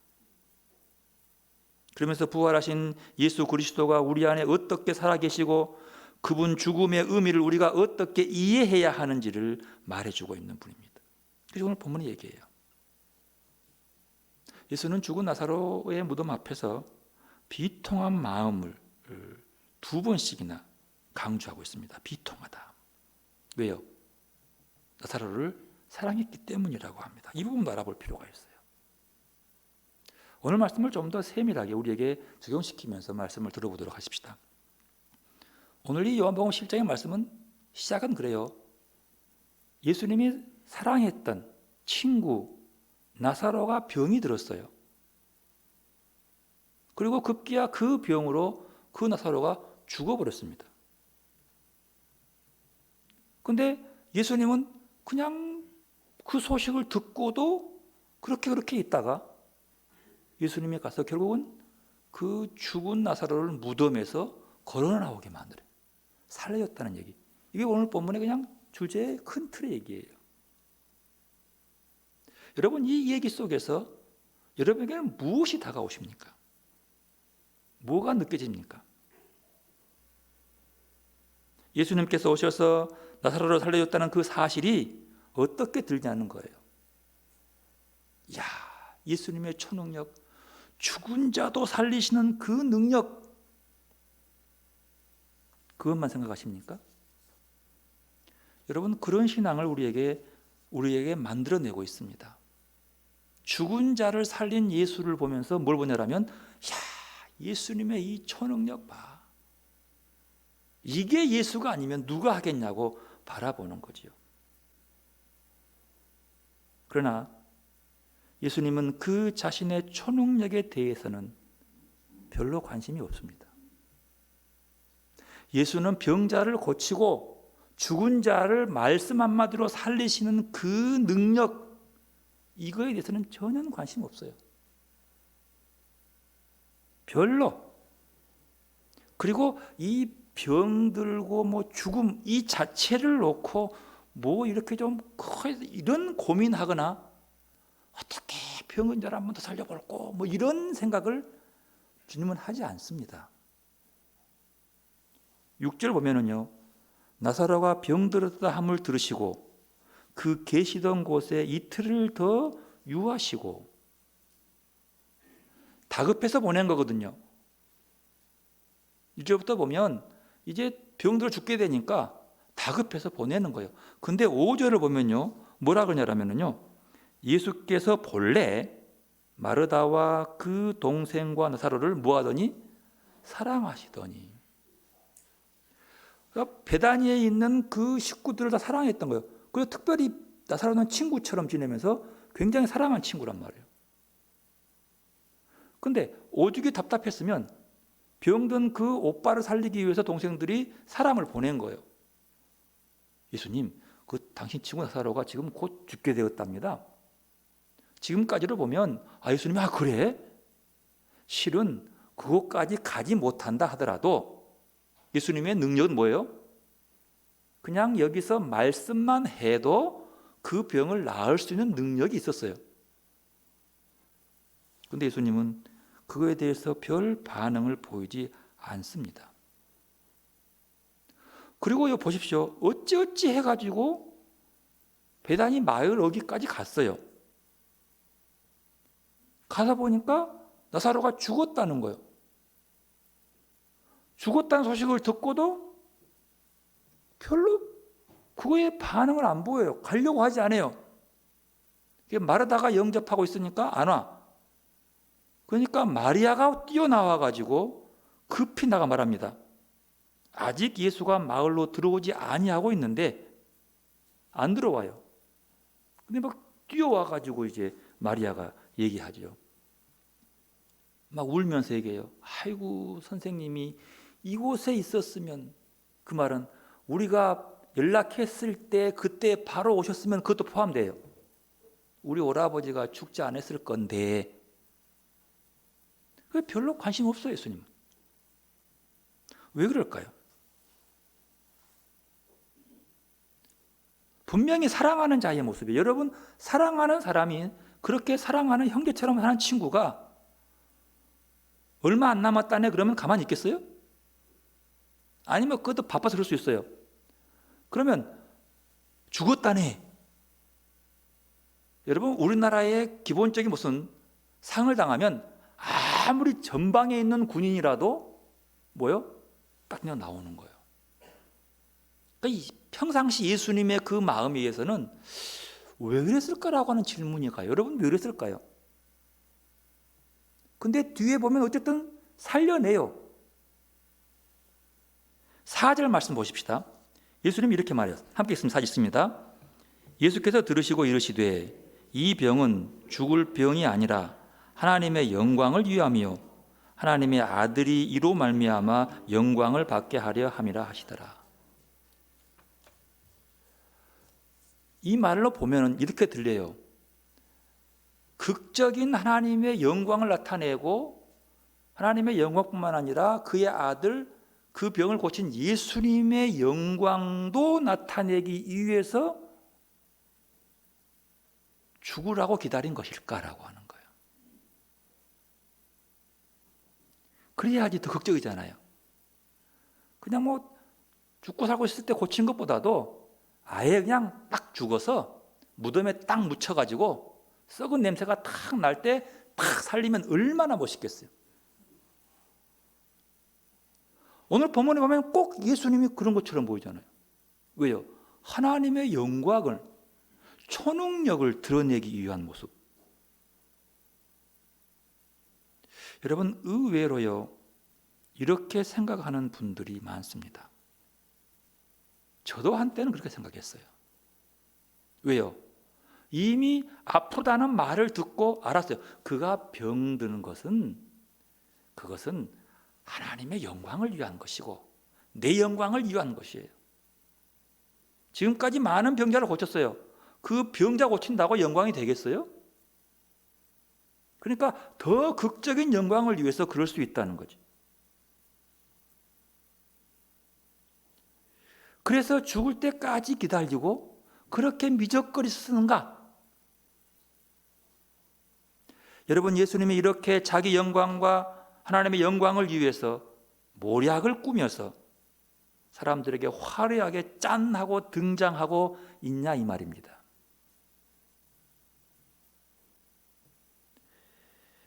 Speaker 1: 그러면서 부활하신 예수 그리스도가 우리 안에 어떻게 살아계시고 그분 죽음의 의미를 우리가 어떻게 이해해야 하는지를 말해주고 있는 분입니다. 그래서 오늘 본문의 얘기예요. 예수는 죽은 나사로의 무덤 앞에서 비통한 마음을 2번씩이나 강조하고 있습니다. 비통하다. 왜요? 나사로를 사랑했기 때문이라고 합니다. 이 부분도 알아볼 필요가 있어요. 오늘 말씀을 좀 더 세밀하게 우리에게 적용시키면서 말씀을 들어보도록 하십시다. 오늘 이 요한복음 10장의 말씀은 시작은 그래요. 예수님이 사랑했던 친구 나사로가 병이 들었어요. 그리고 급기야 그 병으로 그 나사로가 죽어버렸습니다. 그런데 예수님은 그냥 그 소식을 듣고도 그렇게 있다가 예수님이 가서 결국은 그 죽은 나사로를 무덤에서 걸어 나오게 만들어요. 살려줬다는 얘기. 이게 오늘 본문의 그냥 주제의 큰 틀의 얘기예요. 여러분, 이 얘기 속에서 여러분에게는 무엇이 다가오십니까? 뭐가 느껴집니까? 예수님께서 오셔서 나사로를 살려줬다는 그 사실이 어떻게 들냐는 거예요. 이야, 예수님의 초능력, 죽은 자도 살리시는 그 능력, 그것만 생각하십니까? 여러분, 그런 신앙을 우리에게 만들어내고 있습니다. 죽은 자를 살린 예수를 보면서 뭘 보냐라면, 야, 예수님의 이 초능력 봐. 이게 예수가 아니면 누가 하겠냐고 바라보는 거지요. 그러나 예수님은 그 자신의 초능력에 대해서는 별로 관심이 없습니다. 예수는 병자를 고치고 죽은 자를 말씀 한마디로 살리시는 그 능력, 이거에 대해서는 전혀 관심 없어요. 별로. 그리고 이 병들고 죽음 이 자체를 놓고 이렇게 좀 이런 고민하거나 어떻게 병은 자를 한 번 더 살려볼고 이런 생각을 주님은 하지 않습니다. 6절 보면은요, 나사로가 병들었다 함을 들으시고 그 계시던 곳에 이틀을 더 유하시고, 다급해서 보낸 거거든요. 1절부터 보면 이제 병들어 죽게 되니까 다급해서 보내는 거예요. 근데 5절을 보면요, 뭐라 그러냐면요, 예수께서 본래 마르다와 그 동생과 나사로를 뭐하더니 사랑하시더니, 그러니까 베다니에 있는 그 식구들을 다 사랑했던 거예요. 그리고 특별히 나사로는 친구처럼 지내면서 굉장히 사랑한 친구란 말이에요. 근데 오죽이 답답했으면 병든 그 오빠를 살리기 위해서 동생들이 사람을 보낸 거예요. 예수님, 그 당신 친구 나사로가 지금 곧 죽게 되었답니다. 지금까지를 보면 예수님이 그래? 실은 그것까지 가지 못한다 하더라도 예수님의 능력은 뭐예요? 그냥 여기서 말씀만 해도 그 병을 나을 수 있는 능력이 있었어요. 그런데 예수님은 그거에 대해서 별 반응을 보이지 않습니다. 그리고 여기 보십시오. 어찌어찌 해가지고 베다니 마을 어기까지 갔어요. 가서 보니까 나사로가 죽었다는 거예요. 죽었다는 소식을 듣고도 별로 그거에 반응을 안 보여요. 가려고 하지 않아요. 마르다가 영접하고 있으니까 안 와. 그러니까 마리아가 뛰어나와가지고 급히 나가 말합니다. 아직 예수가 마을로 들어오지 아니하고 있는데 안 들어와요. 근데 막 뛰어와가지고 이제 마리아가 얘기하죠. 막 울면서 얘기해요. 아이고 선생님이 이곳에 있었으면, 그 말은 우리가 연락했을 때 그때 바로 오셨으면 그것도 포함돼요. 우리 오라버지가 죽지 않았을 건데. 별로 관심 없어요, 예수님은. 왜 그럴까요? 분명히 사랑하는 자의 모습이에요. 여러분, 사랑하는 사람이, 그렇게 사랑하는 형제처럼 사는 친구가 얼마 안 남았다네 그러면 가만히 있겠어요? 아니면 그것도 바빠서 그럴 수 있어요. 그러면 죽었다네. 여러분, 우리나라의 기본적인 무슨 상을 당하면 아무리 전방에 있는 군인이라도 뭐요? 딱 그냥 나오는 거예요. 그러니까 평상시 예수님의 그 마음에 의해서는 왜 그랬을까라고 하는 질문이 가요. 여러분, 왜 그랬을까요? 근데 뒤에 보면 어쨌든 살려내요. 4절 말씀 보십시다. 예수님이 이렇게 말해요. 함께 있으면 4절 있습니다. 예수께서 들으시고 이르시되 이 병은 죽을 병이 아니라 하나님의 영광을 위함이요 하나님의 아들이 이로 말미암아 영광을 받게 하려 함이라 하시더라. 이 말로 보면 이렇게 들려요. 극적인 하나님의 영광을 나타내고 하나님의 영광뿐만 아니라 그의 아들, 그 병을 고친 예수님의 영광도 나타내기 위해서 죽으라고 기다린 것일까라고 하는 거예요. 그래야지 더 극적이잖아요. 그냥 뭐 죽고 살고 있을 때 고친 것보다도 아예 그냥 딱 죽어서 무덤에 딱 묻혀가지고 썩은 냄새가 탁 날 때 탁 살리면 얼마나 멋있겠어요. 오늘 본문에 보면 꼭 예수님이 그런 것처럼 보이잖아요. 왜요? 하나님의 영광을, 초능력을 드러내기 위한 모습. 여러분, 의외로요, 이렇게 생각하는 분들이 많습니다. 저도 한때는 그렇게 생각했어요. 왜요? 이미 아프다는 말을 듣고 알았어요. 그가 병드는 것은, 그것은 하나님의 영광을 위한 것이고 내 영광을 위한 것이에요. 지금까지 많은 병자를 고쳤어요. 그 병자 고친다고 영광이 되겠어요? 그러니까 더 극적인 영광을 위해서 그럴 수 있다는 거죠. 그래서 죽을 때까지 기다리고 그렇게 미적거리셨는가? 여러분, 예수님이 이렇게 자기 영광과 하나님의 영광을 위해서 모략을 꾸며서 사람들에게 화려하게 짠하고 등장하고 있냐 이 말입니다.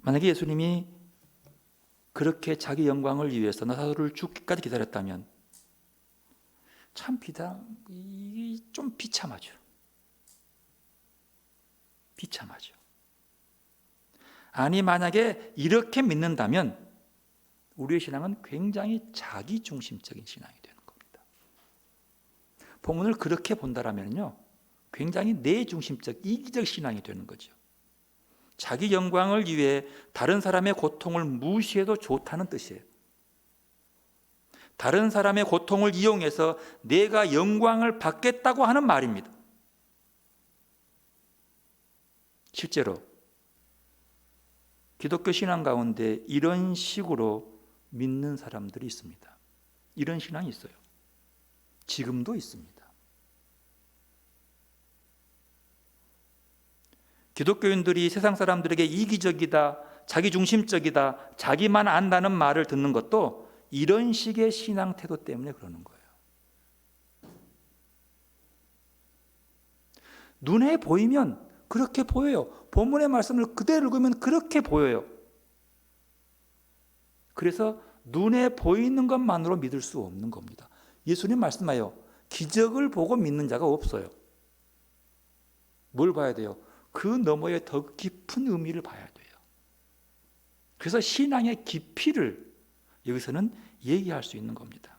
Speaker 1: 만약에 예수님이 그렇게 자기 영광을 위해서 나사로를 죽기까지 기다렸다면 참 좀 비참하죠. 비참하죠. 아니, 만약에 이렇게 믿는다면 우리의 신앙은 굉장히 자기중심적인 신앙이 되는 겁니다. 본문을 그렇게 본다라면요, 굉장히 내중심적, 이기적 신앙이 되는 거죠. 자기 영광을 위해 다른 사람의 고통을 무시해도 좋다는 뜻이에요. 다른 사람의 고통을 이용해서 내가 영광을 받겠다고 하는 말입니다. 실제로 기독교 신앙 가운데 이런 식으로 믿는 사람들이 있습니다. 이런 신앙이 있어요. 지금도 있습니다. 기독교인들이 세상 사람들에게 이기적이다, 자기중심적이다, 자기만 안다는 말을 듣는 것도 이런 식의 신앙 태도 때문에 그러는 거예요. 눈에 보이면 그렇게 보여요. 본문의 말씀을 그대로 읽으면 그렇게 보여요. 그래서 눈에 보이는 것만으로 믿을 수 없는 겁니다. 예수님 말씀하여 기적을 보고 믿는 자가 없어요. 뭘 봐야 돼요? 그 너머에 더 깊은 의미를 봐야 돼요. 그래서 신앙의 깊이를 여기서는 얘기할 수 있는 겁니다.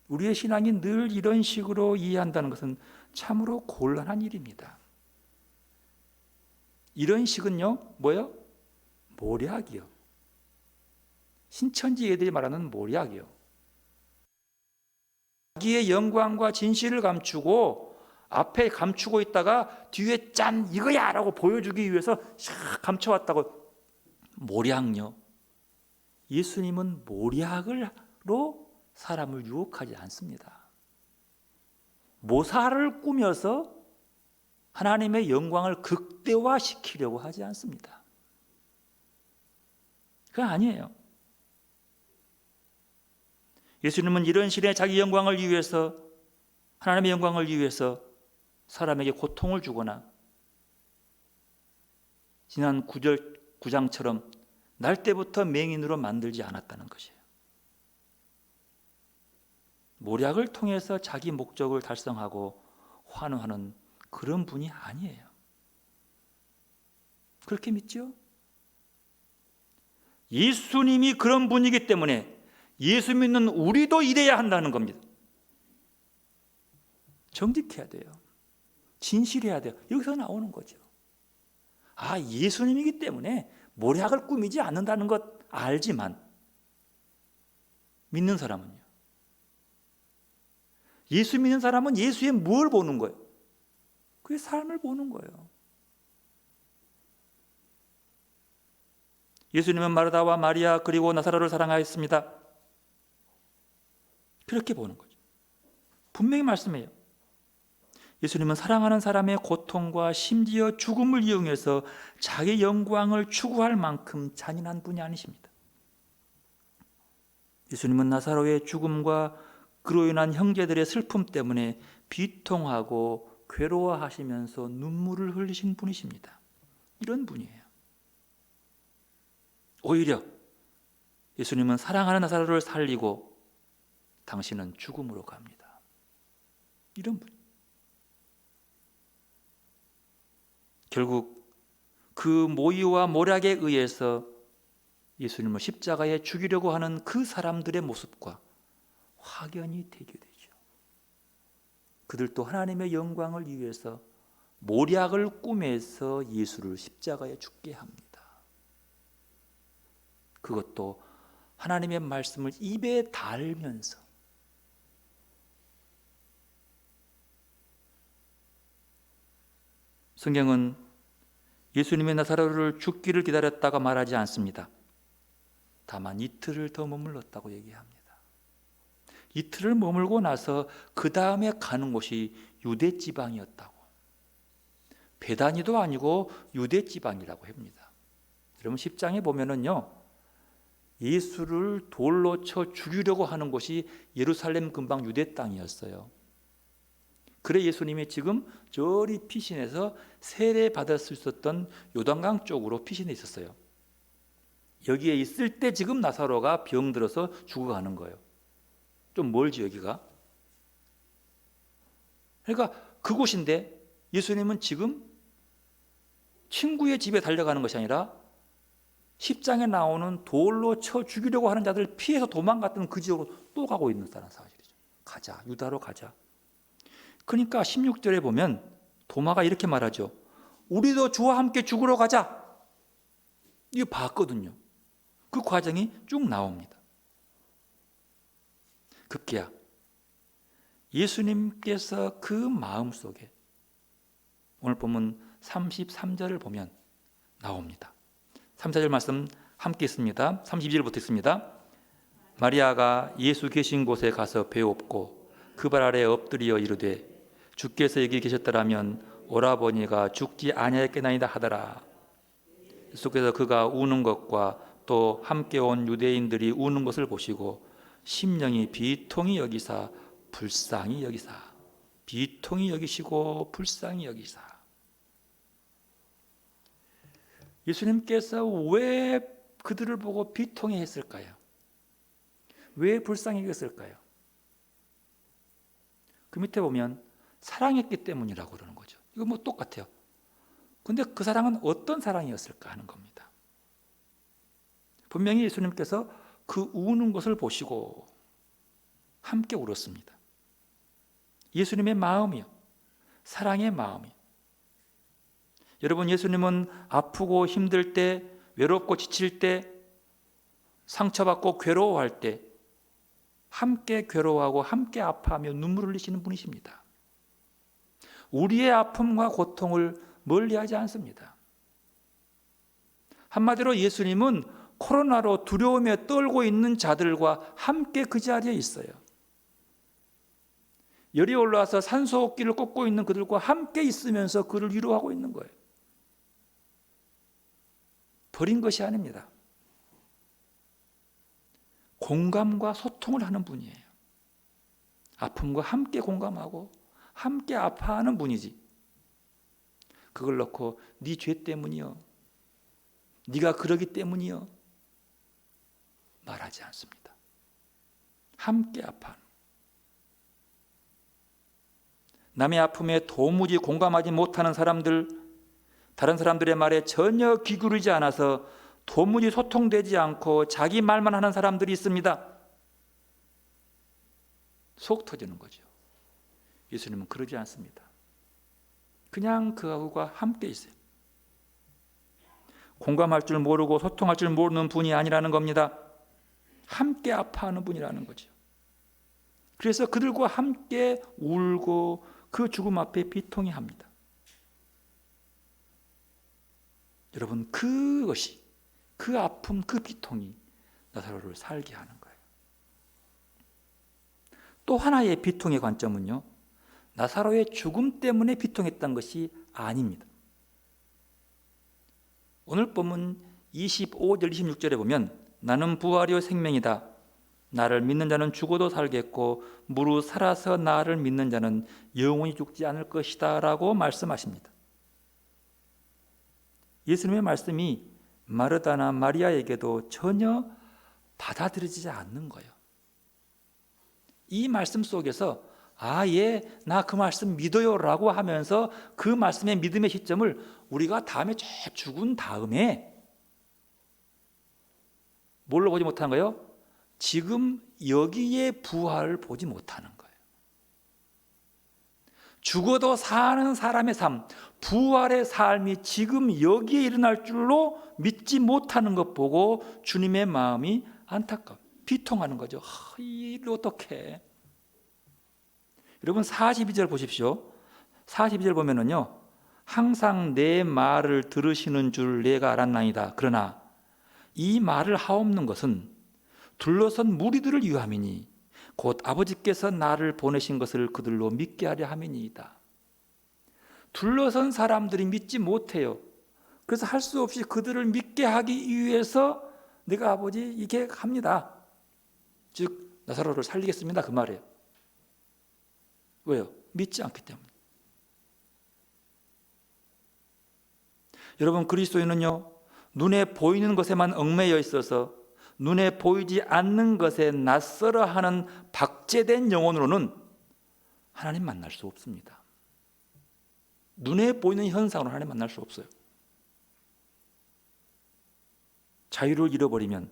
Speaker 1: 우리의 신앙이 늘 이런 식으로 이해한다는 것은 참으로 곤란한 일입니다. 이런 식은요, 뭐요? 모략이요. 신천지 애들이 말하는 모략이요. 자기의 영광과 진실을 감추고 앞에 감추고 있다가 뒤에 짠 이거야 라고 보여주기 위해서 샥 감춰왔다고. 모략요. 예수님은 모략으로 사람을 유혹하지 않습니다. 모사를 꾸며서 하나님의 영광을 극대화시키려고 하지 않습니다. 그건 아니에요. 예수님은 이런 시대에 자기 영광을 위해서, 하나님의 영광을 위해서 사람에게 고통을 주거나 지난 9장처럼 날 때부터 맹인으로 만들지 않았다는 것이에요. 모략을 통해서 자기 목적을 달성하고 환호하는 그런 분이 아니에요. 그렇게 믿죠? 예수님이 그런 분이기 때문에 예수 믿는 우리도 이래야 한다는 겁니다. 정직해야 돼요. 진실해야 돼요. 여기서 나오는 거죠. 아, 예수님이기 때문에 모략을 꾸미지 않는다는 것 알지만 믿는 사람은요. 예수 믿는 사람은 예수에 뭘 보는 거예요? 그의 삶을 보는 거예요. 예수님은 마르다와 마리아 그리고 나사로를 사랑하였습니다. 그렇게 보는 거죠. 분명히 말씀해요. 예수님은 사랑하는 사람의 고통과 심지어 죽음을 이용해서 자기 영광을 추구할 만큼 잔인한 분이 아니십니다. 예수님은 나사로의 죽음과 그로 인한 형제들의 슬픔 때문에 비통하고 괴로워하시면서 눈물을 흘리신 분이십니다. 이런 분이에요. 오히려 예수님은 사랑하는 나사로를 살리고 당신은 죽음으로 갑니다. 이런 분. 결국 그 모의와 모략에 의해서 예수님을 십자가에 죽이려고 하는 그 사람들의 모습과 확연히 대조되죠. 그들도 하나님의 영광을 위해서 모략을 꾸며서 예수를 십자가에 죽게 합니다. 그것도 하나님의 말씀을 입에 달면서. 성경은 예수님의 나사로를 죽기를 기다렸다가 말하지 않습니다. 다만 이틀을 더 머물렀다고 얘기합니다. 이틀을 머물고 나서 그 다음에 가는 곳이 유대 지방이었다고. 베다니도 아니고 유대 지방이라고 합니다. 여러분 10장에 보면은요, 예수를 돌로 쳐 죽이려고 하는 곳이 예루살렘 근방 유대 땅이었어요. 그래 예수님이 지금 저리 피신해서 세례 받았을 수 있었던 요단강 쪽으로 피신해 있었어요. 여기에 있을 때 지금 나사로가 병들어서 죽어가는 거예요. 좀 멀지 여기가. 그러니까 그곳인데 예수님은 지금 친구의 집에 달려가는 것이 아니라 10장에 나오는 돌로 쳐 죽이려고 하는 자들을 피해서 도망갔던 그 지역으로 또 가고 있는 사실이죠. 가자, 유다로 가자. 그러니까 16절에 보면 도마가 이렇게 말하죠. 우리도 주와 함께 죽으러 가자. 이거 봤거든요. 그 과정이 쭉 나옵니다. 급기야 예수님께서 그 마음속에 오늘 본문 33절을 보면 나옵니다. 34절 말씀 함께 있습니다. 32절부터 있습니다. 마리아가 예수 계신 곳에 가서 배웠고 그 발 아래 엎드려 이르되 주께서 여기 계셨더라면 오라버니가 죽지 아니하였겠나이다 하더라. 예수께서 그가 우는 것과 또 함께 온 유대인들이 우는 것을 보시고 심령이 비통히 여기사 불쌍히 여기사, 비통히 여기시고 불쌍히 여기사. 예수님께서 왜 그들을 보고 비통히 했을까요? 왜 불쌍히 여겼을까요? 그 밑에 보면 사랑했기 때문이라고 그러는 거죠. 이거 뭐 똑같아요. 근데 그 사랑은 어떤 사랑이었을까 하는 겁니다. 분명히 예수님께서 그 우는 것을 보시고 함께 울었습니다. 예수님의 마음이요, 사랑의 마음이요. 여러분, 예수님은 아프고 힘들 때, 외롭고 지칠 때, 상처받고 괴로워할 때 함께 괴로워하고 함께 아파하며 눈물을 흘리시는 분이십니다. 우리의 아픔과 고통을 멀리하지 않습니다. 한마디로 예수님은 코로나로 두려움에 떨고 있는 자들과 함께 그 자리에 있어요. 열이 올라와서 산소호흡기를 꽂고 있는 그들과 함께 있으면서 그를 위로하고 있는 거예요. 버린 것이 아닙니다. 공감과 소통을 하는 분이에요. 아픔과 함께 공감하고 함께 아파하는 분이지. 그걸 놓고 네 죄 때문이요, 네가 그러기 때문이요 말하지 않습니다. 함께 아파하는, 남의 아픔에 도무지 공감하지 못하는 사람들, 다른 사람들의 말에 전혀 귀 기울이지 않아서 도무지 소통되지 않고 자기 말만 하는 사람들이 있습니다. 속 터지는 거죠. 예수님은 그러지 않습니다. 그냥 그하고가 함께 있어요. 공감할 줄 모르고 소통할 줄 모르는 분이 아니라는 겁니다. 함께 아파하는 분이라는 거죠. 그래서 그들과 함께 울고 그 죽음 앞에 비통히 합니다. 여러분, 그것이, 그 아픔, 그 비통이 나사로를 살게 하는 거예요. 또 하나의 비통의 관점은요, 나사로의 죽음 때문에 비통했던 것이 아닙니다. 오늘 본문 25절 26절에 보면 나는 부활이요 생명이다. 나를 믿는 자는 죽어도 살겠고 무릇 살아서 나를 믿는 자는 영원히 죽지 않을 것이다 라고 말씀하십니다. 예수님의 말씀이 마르다나 마리아에게도 전혀 받아들여지지 않는 거예요. 이 말씀 속에서 예, 나 그 말씀 믿어요 라고 하면서 그 말씀의 믿음의 시점을 우리가 다음에 죽은 다음에 뭘로 보지 못하는 거예요? 지금 여기에 부활을 보지 못하는 거예요. 죽어도 사는 사람의 삶, 부활의 삶이 지금 여기에 일어날 줄로 믿지 못하는 것 보고 주님의 마음이 안타까워, 비통하는 거죠. 이 일을 어떻게? 여러분 42절 보십시오. 42절 보면은요, 항상 내 말을 들으시는 줄 내가 알았나이다. 그러나 이 말을 하옵는 것은 둘러선 무리들을 위함이니 곧 아버지께서 나를 보내신 것을 그들로 믿게 하려 함이니이다. 둘러선 사람들이 믿지 못해요. 그래서 할 수 없이 그들을 믿게 하기 위해서 내가 아버지 이렇게 합니다. 즉 나사로를 살리겠습니다, 그 말이에요. 왜요? 믿지 않기 때문에. 여러분, 그리스도인은요, 눈에 보이는 것에만 얽매여 있어서 눈에 보이지 않는 것에 낯설어하는 박제된 영혼으로는 하나님 만날 수 없습니다. 눈에 보이는 현상으로 하나님 만날 수 없어요. 자유를 잃어버리면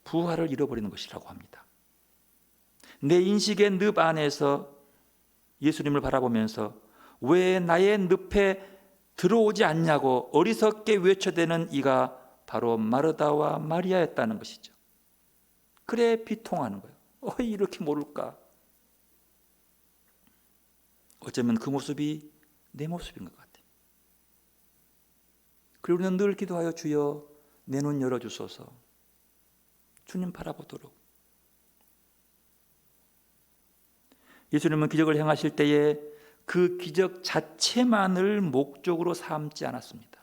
Speaker 1: 부활을 잃어버리는 것이라고 합니다. 내 인식의 늪 안에서 예수님을 바라보면서 왜 나의 늪에 들어오지 않냐고 어리석게 외쳐대는 이가 바로 마르다와 마리아였다는 것이죠. 그래 비통하는 거예요. 이렇게 모를까? 어쩌면 그 모습이 내 모습인 것 같아요. 그리고 우리는 늘 기도하여 주여 내 눈 열어주소서, 주님 바라보도록. 예수님은 기적을 행하실 때에 그 기적 자체만을 목적으로 삼지 않았습니다.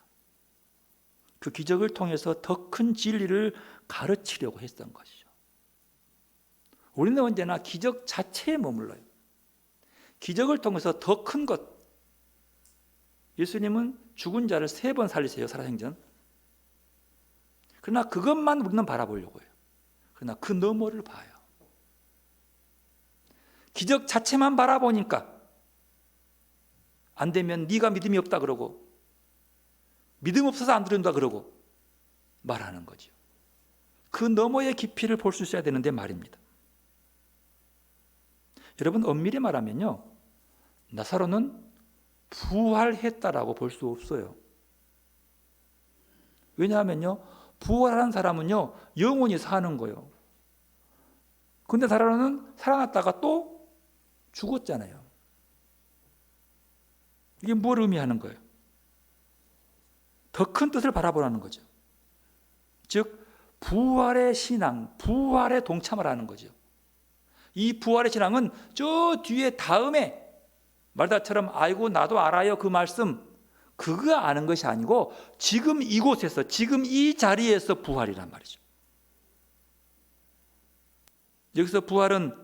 Speaker 1: 그 기적을 통해서 더 큰 진리를 가르치려고 했던 것이죠. 우리는 언제나 기적 자체에 머물러요. 기적을 통해서 더 큰 것. 예수님은 죽은 자를 3번 살리세요, 살아생전. 그러나 그것만 우리는 바라보려고 해요. 그러나 그 너머를 봐요. 기적 자체만 바라보니까 안 되면 네가 믿음이 없다 그러고 믿음 없어서 안 들은다 그러고 말하는 거죠. 그 너머의 깊이를 볼 수 있어야 되는데 말입니다. 여러분, 엄밀히 말하면요, 나사로는 부활했다라고 볼 수 없어요. 왜냐하면요, 부활한 사람은요 영원히 사는 거예요. 근데 나사로는 살아났다가 또 죽었잖아요. 이게 뭘 의미하는 거예요? 더 큰 뜻을 바라보라는 거죠. 즉 부활의 신앙, 부활에 동참을 하는 거죠. 이 부활의 신앙은 저 뒤에 다음에 말다처럼 아이고 나도 알아요 그 말씀, 그거 아는 것이 아니고 지금 이곳에서, 지금 이 자리에서 부활이란 말이죠. 여기서 부활은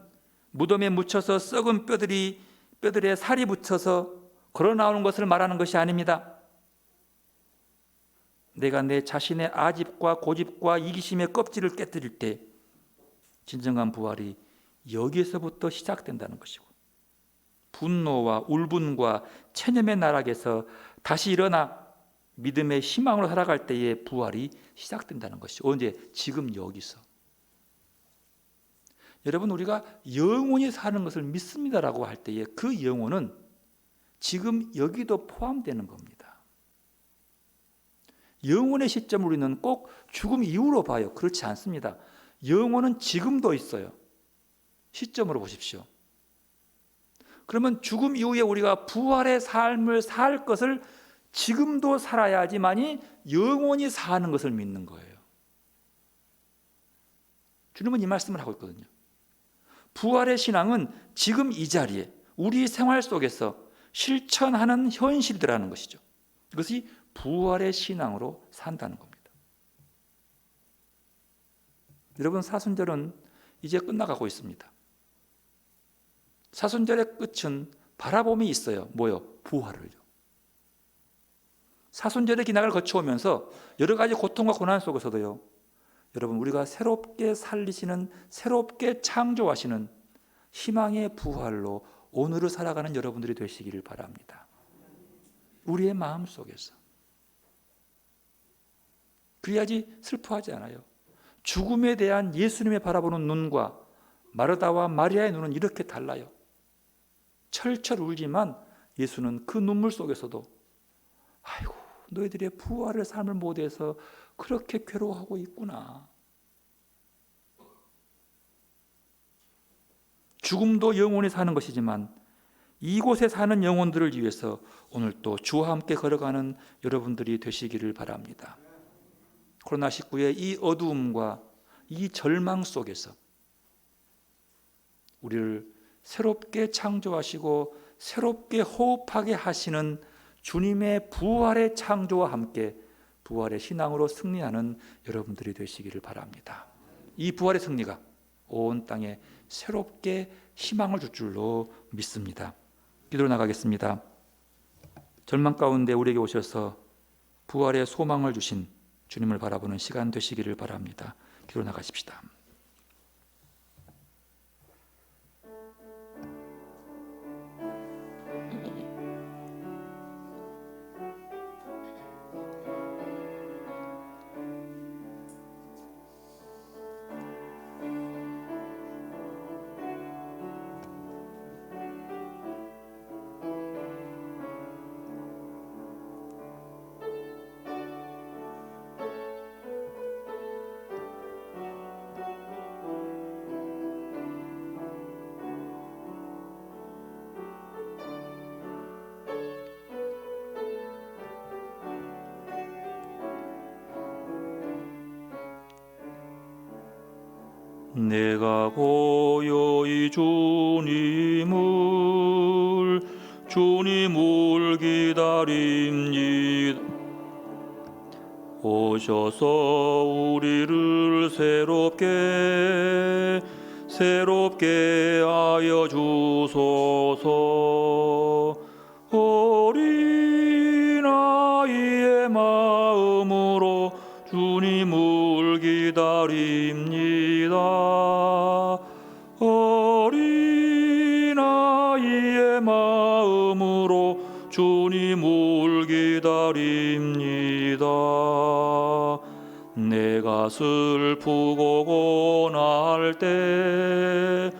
Speaker 1: 무덤에 묻혀서 썩은 뼈들에 살이 붙여서 걸어 나오는 것을 말하는 것이 아닙니다. 내가 내 자신의 아집과 고집과 이기심의 껍질을 깨뜨릴 때 진정한 부활이 여기에서부터 시작된다는 것이고, 분노와 울분과 체념의 나락에서 다시 일어나 믿음의 희망으로 살아갈 때의 부활이 시작된다는 것이죠. 언제? 지금 여기서. 여러분, 우리가 영원히 사는 것을 믿습니다라고 할 때에 그 영혼은 지금 여기도 포함되는 겁니다. 영혼의 시점을 우리는 꼭 죽음 이후로 봐요. 그렇지 않습니다. 영혼은 지금도 있어요. 시점으로 보십시오. 그러면 죽음 이후에 우리가 부활의 삶을 살 것을 지금도 살아야지만이 영원히 사는 것을 믿는 거예요. 주님은 이 말씀을 하고 있거든요. 부활의 신앙은 지금 이 자리에 우리 생활 속에서 실천하는 현실이라는 것이죠. 이것이 부활의 신앙으로 산다는 겁니다. 여러분, 사순절은 이제 끝나가고 있습니다. 사순절의 끝은 바라봄이 있어요. 뭐요? 부활을요. 사순절의 기나를 거쳐오면서 여러 가지 고통과 고난 속에서도요, 여러분, 우리가 새롭게 살리시는, 새롭게 창조하시는 희망의 부활로 오늘을 살아가는 여러분들이 되시기를 바랍니다. 우리의 마음 속에서. 그래야지 슬퍼하지 않아요. 죽음에 대한 예수님의 바라보는 눈과 마르다와 마리아의 눈은 이렇게 달라요. 철철 울지만 예수는 그 눈물 속에서도 아이고, 너희들의 부활의 삶을 못해서 그렇게 괴로워하고 있구나. 죽음도 영원히 사는 것이지만 이곳에 사는 영혼들을 위해서 오늘 또 주와 함께 걸어가는 여러분들이 되시기를 바랍니다. 코로나19의 이 어두움과 이 절망 속에서 우리를 새롭게 창조하시고 새롭게 호흡하게 하시는 주님의 부활의 창조와 함께 부활의 신앙으로 승리하는 여러분들이 되시기를 바랍니다. 이 부활의 승리가 온 땅에 새롭게 희망을 줄 줄로 믿습니다. 기도로 나가겠습니다. 절망 가운데 우리에게 오셔서 부활의 소망을 주신 주님을 바라보는 시간 되시기를 바랍니다. 기도로 나가십시다. 내가 고요히 주님을 주님을 기다립니다. 오셔서 우리를 새롭게 하여 주소서. 어린아이의 마음으로 주님을 기다립니다. 어린아이의 마음으로 주님을 기다립니다. 내가 슬프고 고난할 때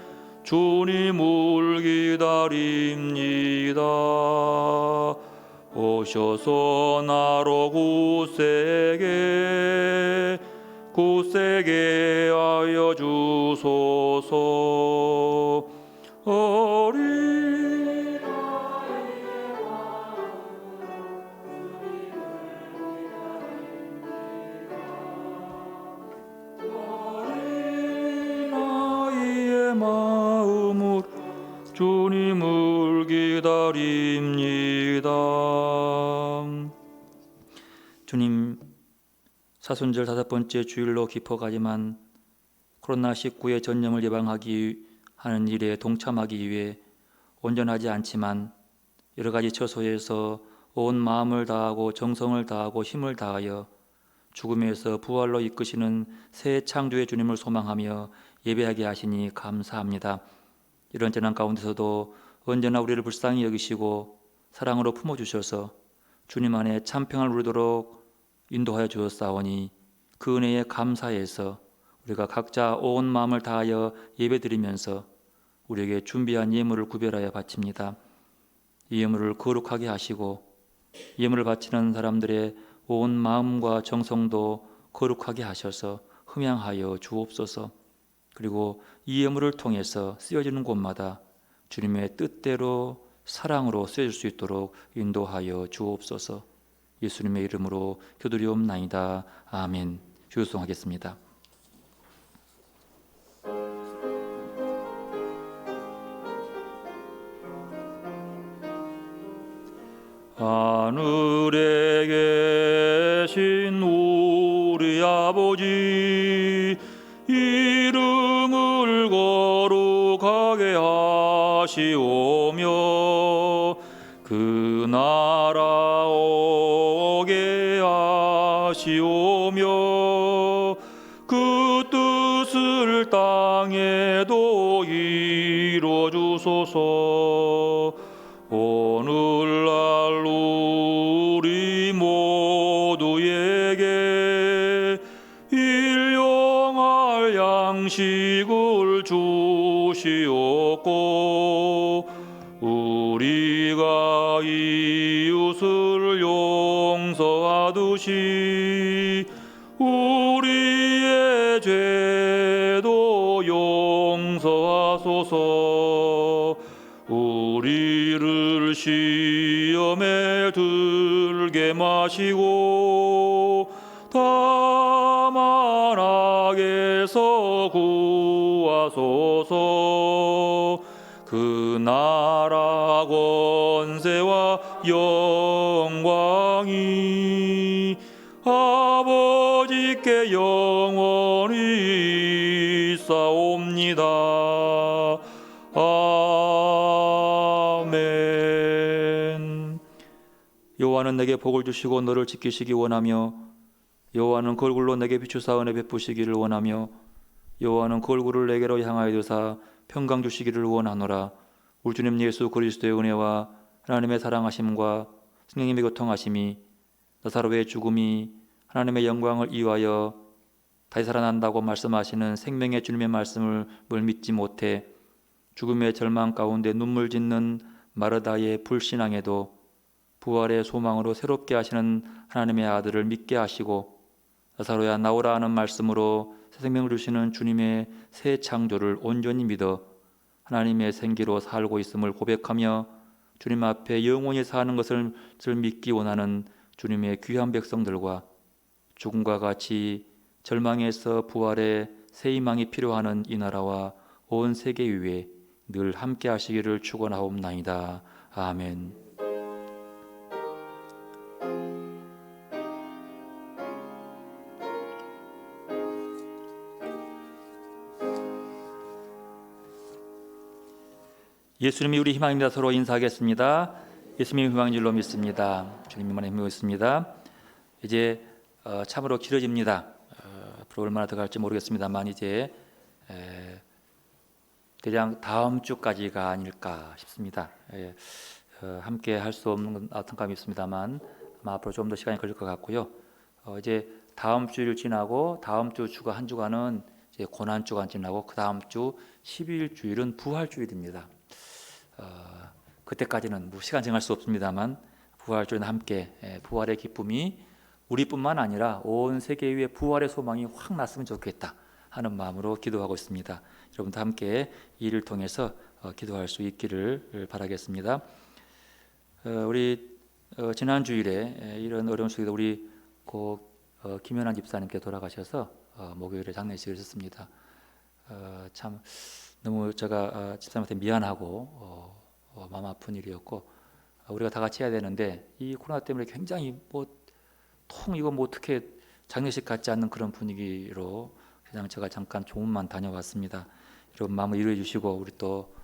Speaker 1: 주님을 기다립니다. 오셔서 나로 굳세게 하여 주소서. 어린아이의 마음으로 주님을 기다립니다. 주님, 사순절 5번째 주일로 깊어가지만 코로나19의 전염을 예방하기 하는 일에 동참하기 위해 온전하지 않지만 여러 가지 처소에서 온 마음을 다하고 정성을 다하고 힘을 다하여 죽음에서 부활로 이끄시는 새 창조의 주님을 소망하며 예배하게 하시니 감사합니다. 이런 재난 가운데서도 언제나 우리를 불쌍히 여기시고 사랑으로 품어주셔서 주님 안에 참평을 누리도록 인도하여 주었사오니 그 은혜에 감사해서 우리가 각자 온 마음을 다하여 예배드리면서 우리에게 준비한 예물을 구별하여 바칩니다. 이 예물을 거룩하게 하시고 예물을 바치는 사람들의 온 마음과 정성도 거룩하게 하셔서 흠양하여 주옵소서. 그리고 이 예물을 통해서 쓰여지는 곳마다 주님의 뜻대로 사랑으로 쓰여질 수 있도록 인도하여 주옵소서. 예수님의 이름으로 기도드리옵나이다. 아멘. 주요송하겠습니다. 하늘에 계신 우리 아버지, 이름을 거룩하게 하시오며 그 나라 오게 하시오며 그 뜻을 땅에도 이루어 주소서. 오늘날 우리 모두에게 일용할 양식을 주시옵고 우리가 이웃을 용서하듯이 우리의 죄도 용서하소서. 우리를 시험에 들게 마시고 다만 악에서 구하소서. 그 나라 권세와 영광이 아버지께 영원히 있사옵니다. 아멘. 여호와는 내게 복을 주시고 너를 지키시기 원하며 여호와는 그 얼굴로 내게 비추사 은혜 베푸시기를 원하며 여호와는 그 얼굴을 내게로 향하여 드사 평강 주시기를 원하노라. 우리 주님 예수 그리스도의 은혜와 하나님의 사랑하심과 성령님의 교통하심이 나사로의 죽음이 하나님의 영광을 이유하여 다시 살아난다고 말씀하시는 생명의 주님의 말씀을 믿지 못해 죽음의 절망 가운데 눈물 짓는 마르다의 불신앙에도 부활의 소망으로 새롭게 하시는 하나님의 아들을 믿게 하시고 나사로야 나오라 하는 말씀으로 새 생명을 주시는 주님의 새 창조를 온전히 믿어 하나님의 생기로 살고 있음을 고백하며 주님 앞에 영원히 사는 것을 믿기 원하는 주님의 귀한 백성들과 죽음과 같이 절망에서 부활의 새 희망이 필요하는 이 나라와 온 세계 위에 늘 함께 하시기를 축원하옵나이다. 아멘. 예수님이 우리 희망입니다. 서로 인사하겠습니다. 예수님이 희망인 줄로 믿습니다. 주님만의 힘이 있습니다. 이제 참으로 길어집니다. 앞으로 얼마나 더 갈지 모르겠습니다만 이제 대략 다음 주까지가 아닐까 싶습니다. 함께 할 수 없는 어떤 감이 있습니다만 아마 앞으로 좀 더 시간이 걸릴 것 같고요. 이제 다음 주를 지나고 다음 주가 한 주간은 이제 고난 주간 지나고 그 다음 주 12일 주일은 부활 주일입니다. 그때까지는 뭐 시간 정할 수 없습니다만 부활 주일은 함께 부활의 기쁨이 우리뿐만 아니라 온 세계 위에 부활의 소망이 확 났으면 좋겠다 하는 마음으로 기도하고 있습니다. 여러분도 함께 이 일을 통해서 기도할 수 있기를 바라겠습니다. 우리 지난 주일에 이런 어려운 속에서 우리 김연한 집사님께 돌아가셔서 목요일에 장례식을 했습니다. 참 너무 제가 집사님한테 미안하고 마음 아픈 일이었고 우리가 다 같이 해야 되는데 이 코로나 때문에 굉장히 이거 어떻게 장례식 같지 않는 그런 분위기로 그냥 제가 잠깐 조문만 다녀왔습니다. 여러분 마음을 위로해 주시고 우리 또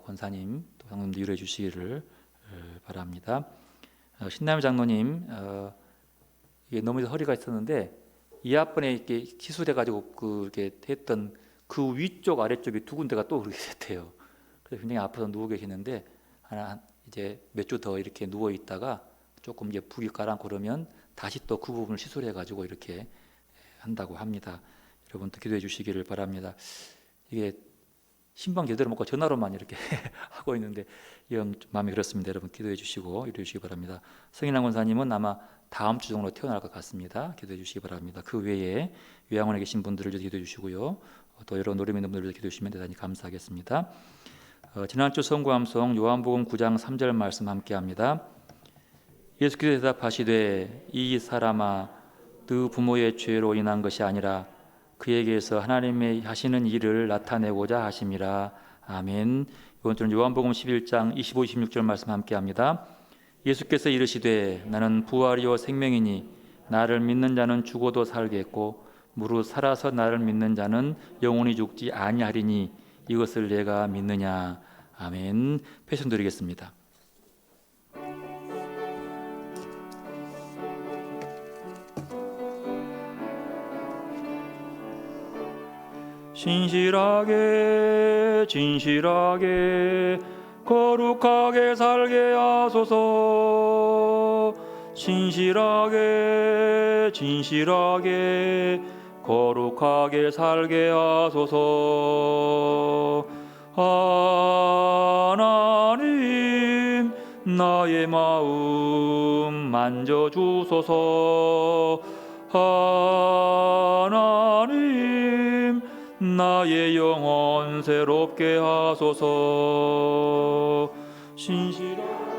Speaker 1: 권사님 또 장로님도 위로해 주시기를 바랍니다. 신남일 장로님 이게 너무 허리가 있었는데 이하번에 이렇게 시술해 가지고 이렇게 했던 그 위쪽 아래쪽이 두 군데가 또 그렇게 됐대요. 그래서 굉장히 아파서 누워 계시는데 이제 몇 주 더 이렇게 누워 있다가 조금 이제 붓기 가라앉고 그러면 다시 또 그 부분을 시술해 가지고 이렇게 한다고 합니다. 여러분도 기도해 주시기를 바랍니다. 이게 신방 제대로 먹고 전화로만 이렇게 하고 있는데 영 마음이 그렇습니다. 여러분 기도해 주시고 이루어 주시기 바랍니다. 성인환 권사님은 아마 다음 주 정도 태어날 것 같습니다. 기도해 주시기 바랍니다. 그 외에 요양원에 계신 분들을 기도해 주시고요. 또 여러 노래 믿는 분들도 기도해 주시면 대단히 감사하겠습니다. 지난주 선구함송 요한복음 9장 3절 말씀 함께합니다. 예수께서 대답하시되 이 사람아 그 부모의 죄로 인한 것이 아니라 그에게서 하나님의 하시는 일을 나타내고자 하심이라. 아멘. 이번 주는 요한복음 11장 25, 26절 말씀 함께합니다. 예수께서 이르시되 나는 부활이요 생명이니 나를 믿는 자는 죽어도 살겠고 무릇 살아서 나를 믿는 자는 영원히 죽지 아니하리니 이것을 내가 믿느냐. 아멘. 패션 드리겠습니다. 신실하게 진실하게 거룩하게 살게 하소서. 신실하게 진실하게 거룩하게 살게 하소서. 하나님 나의 마음 만져주소서. 하나님 나의 영혼 새롭게 하소서. 신실하게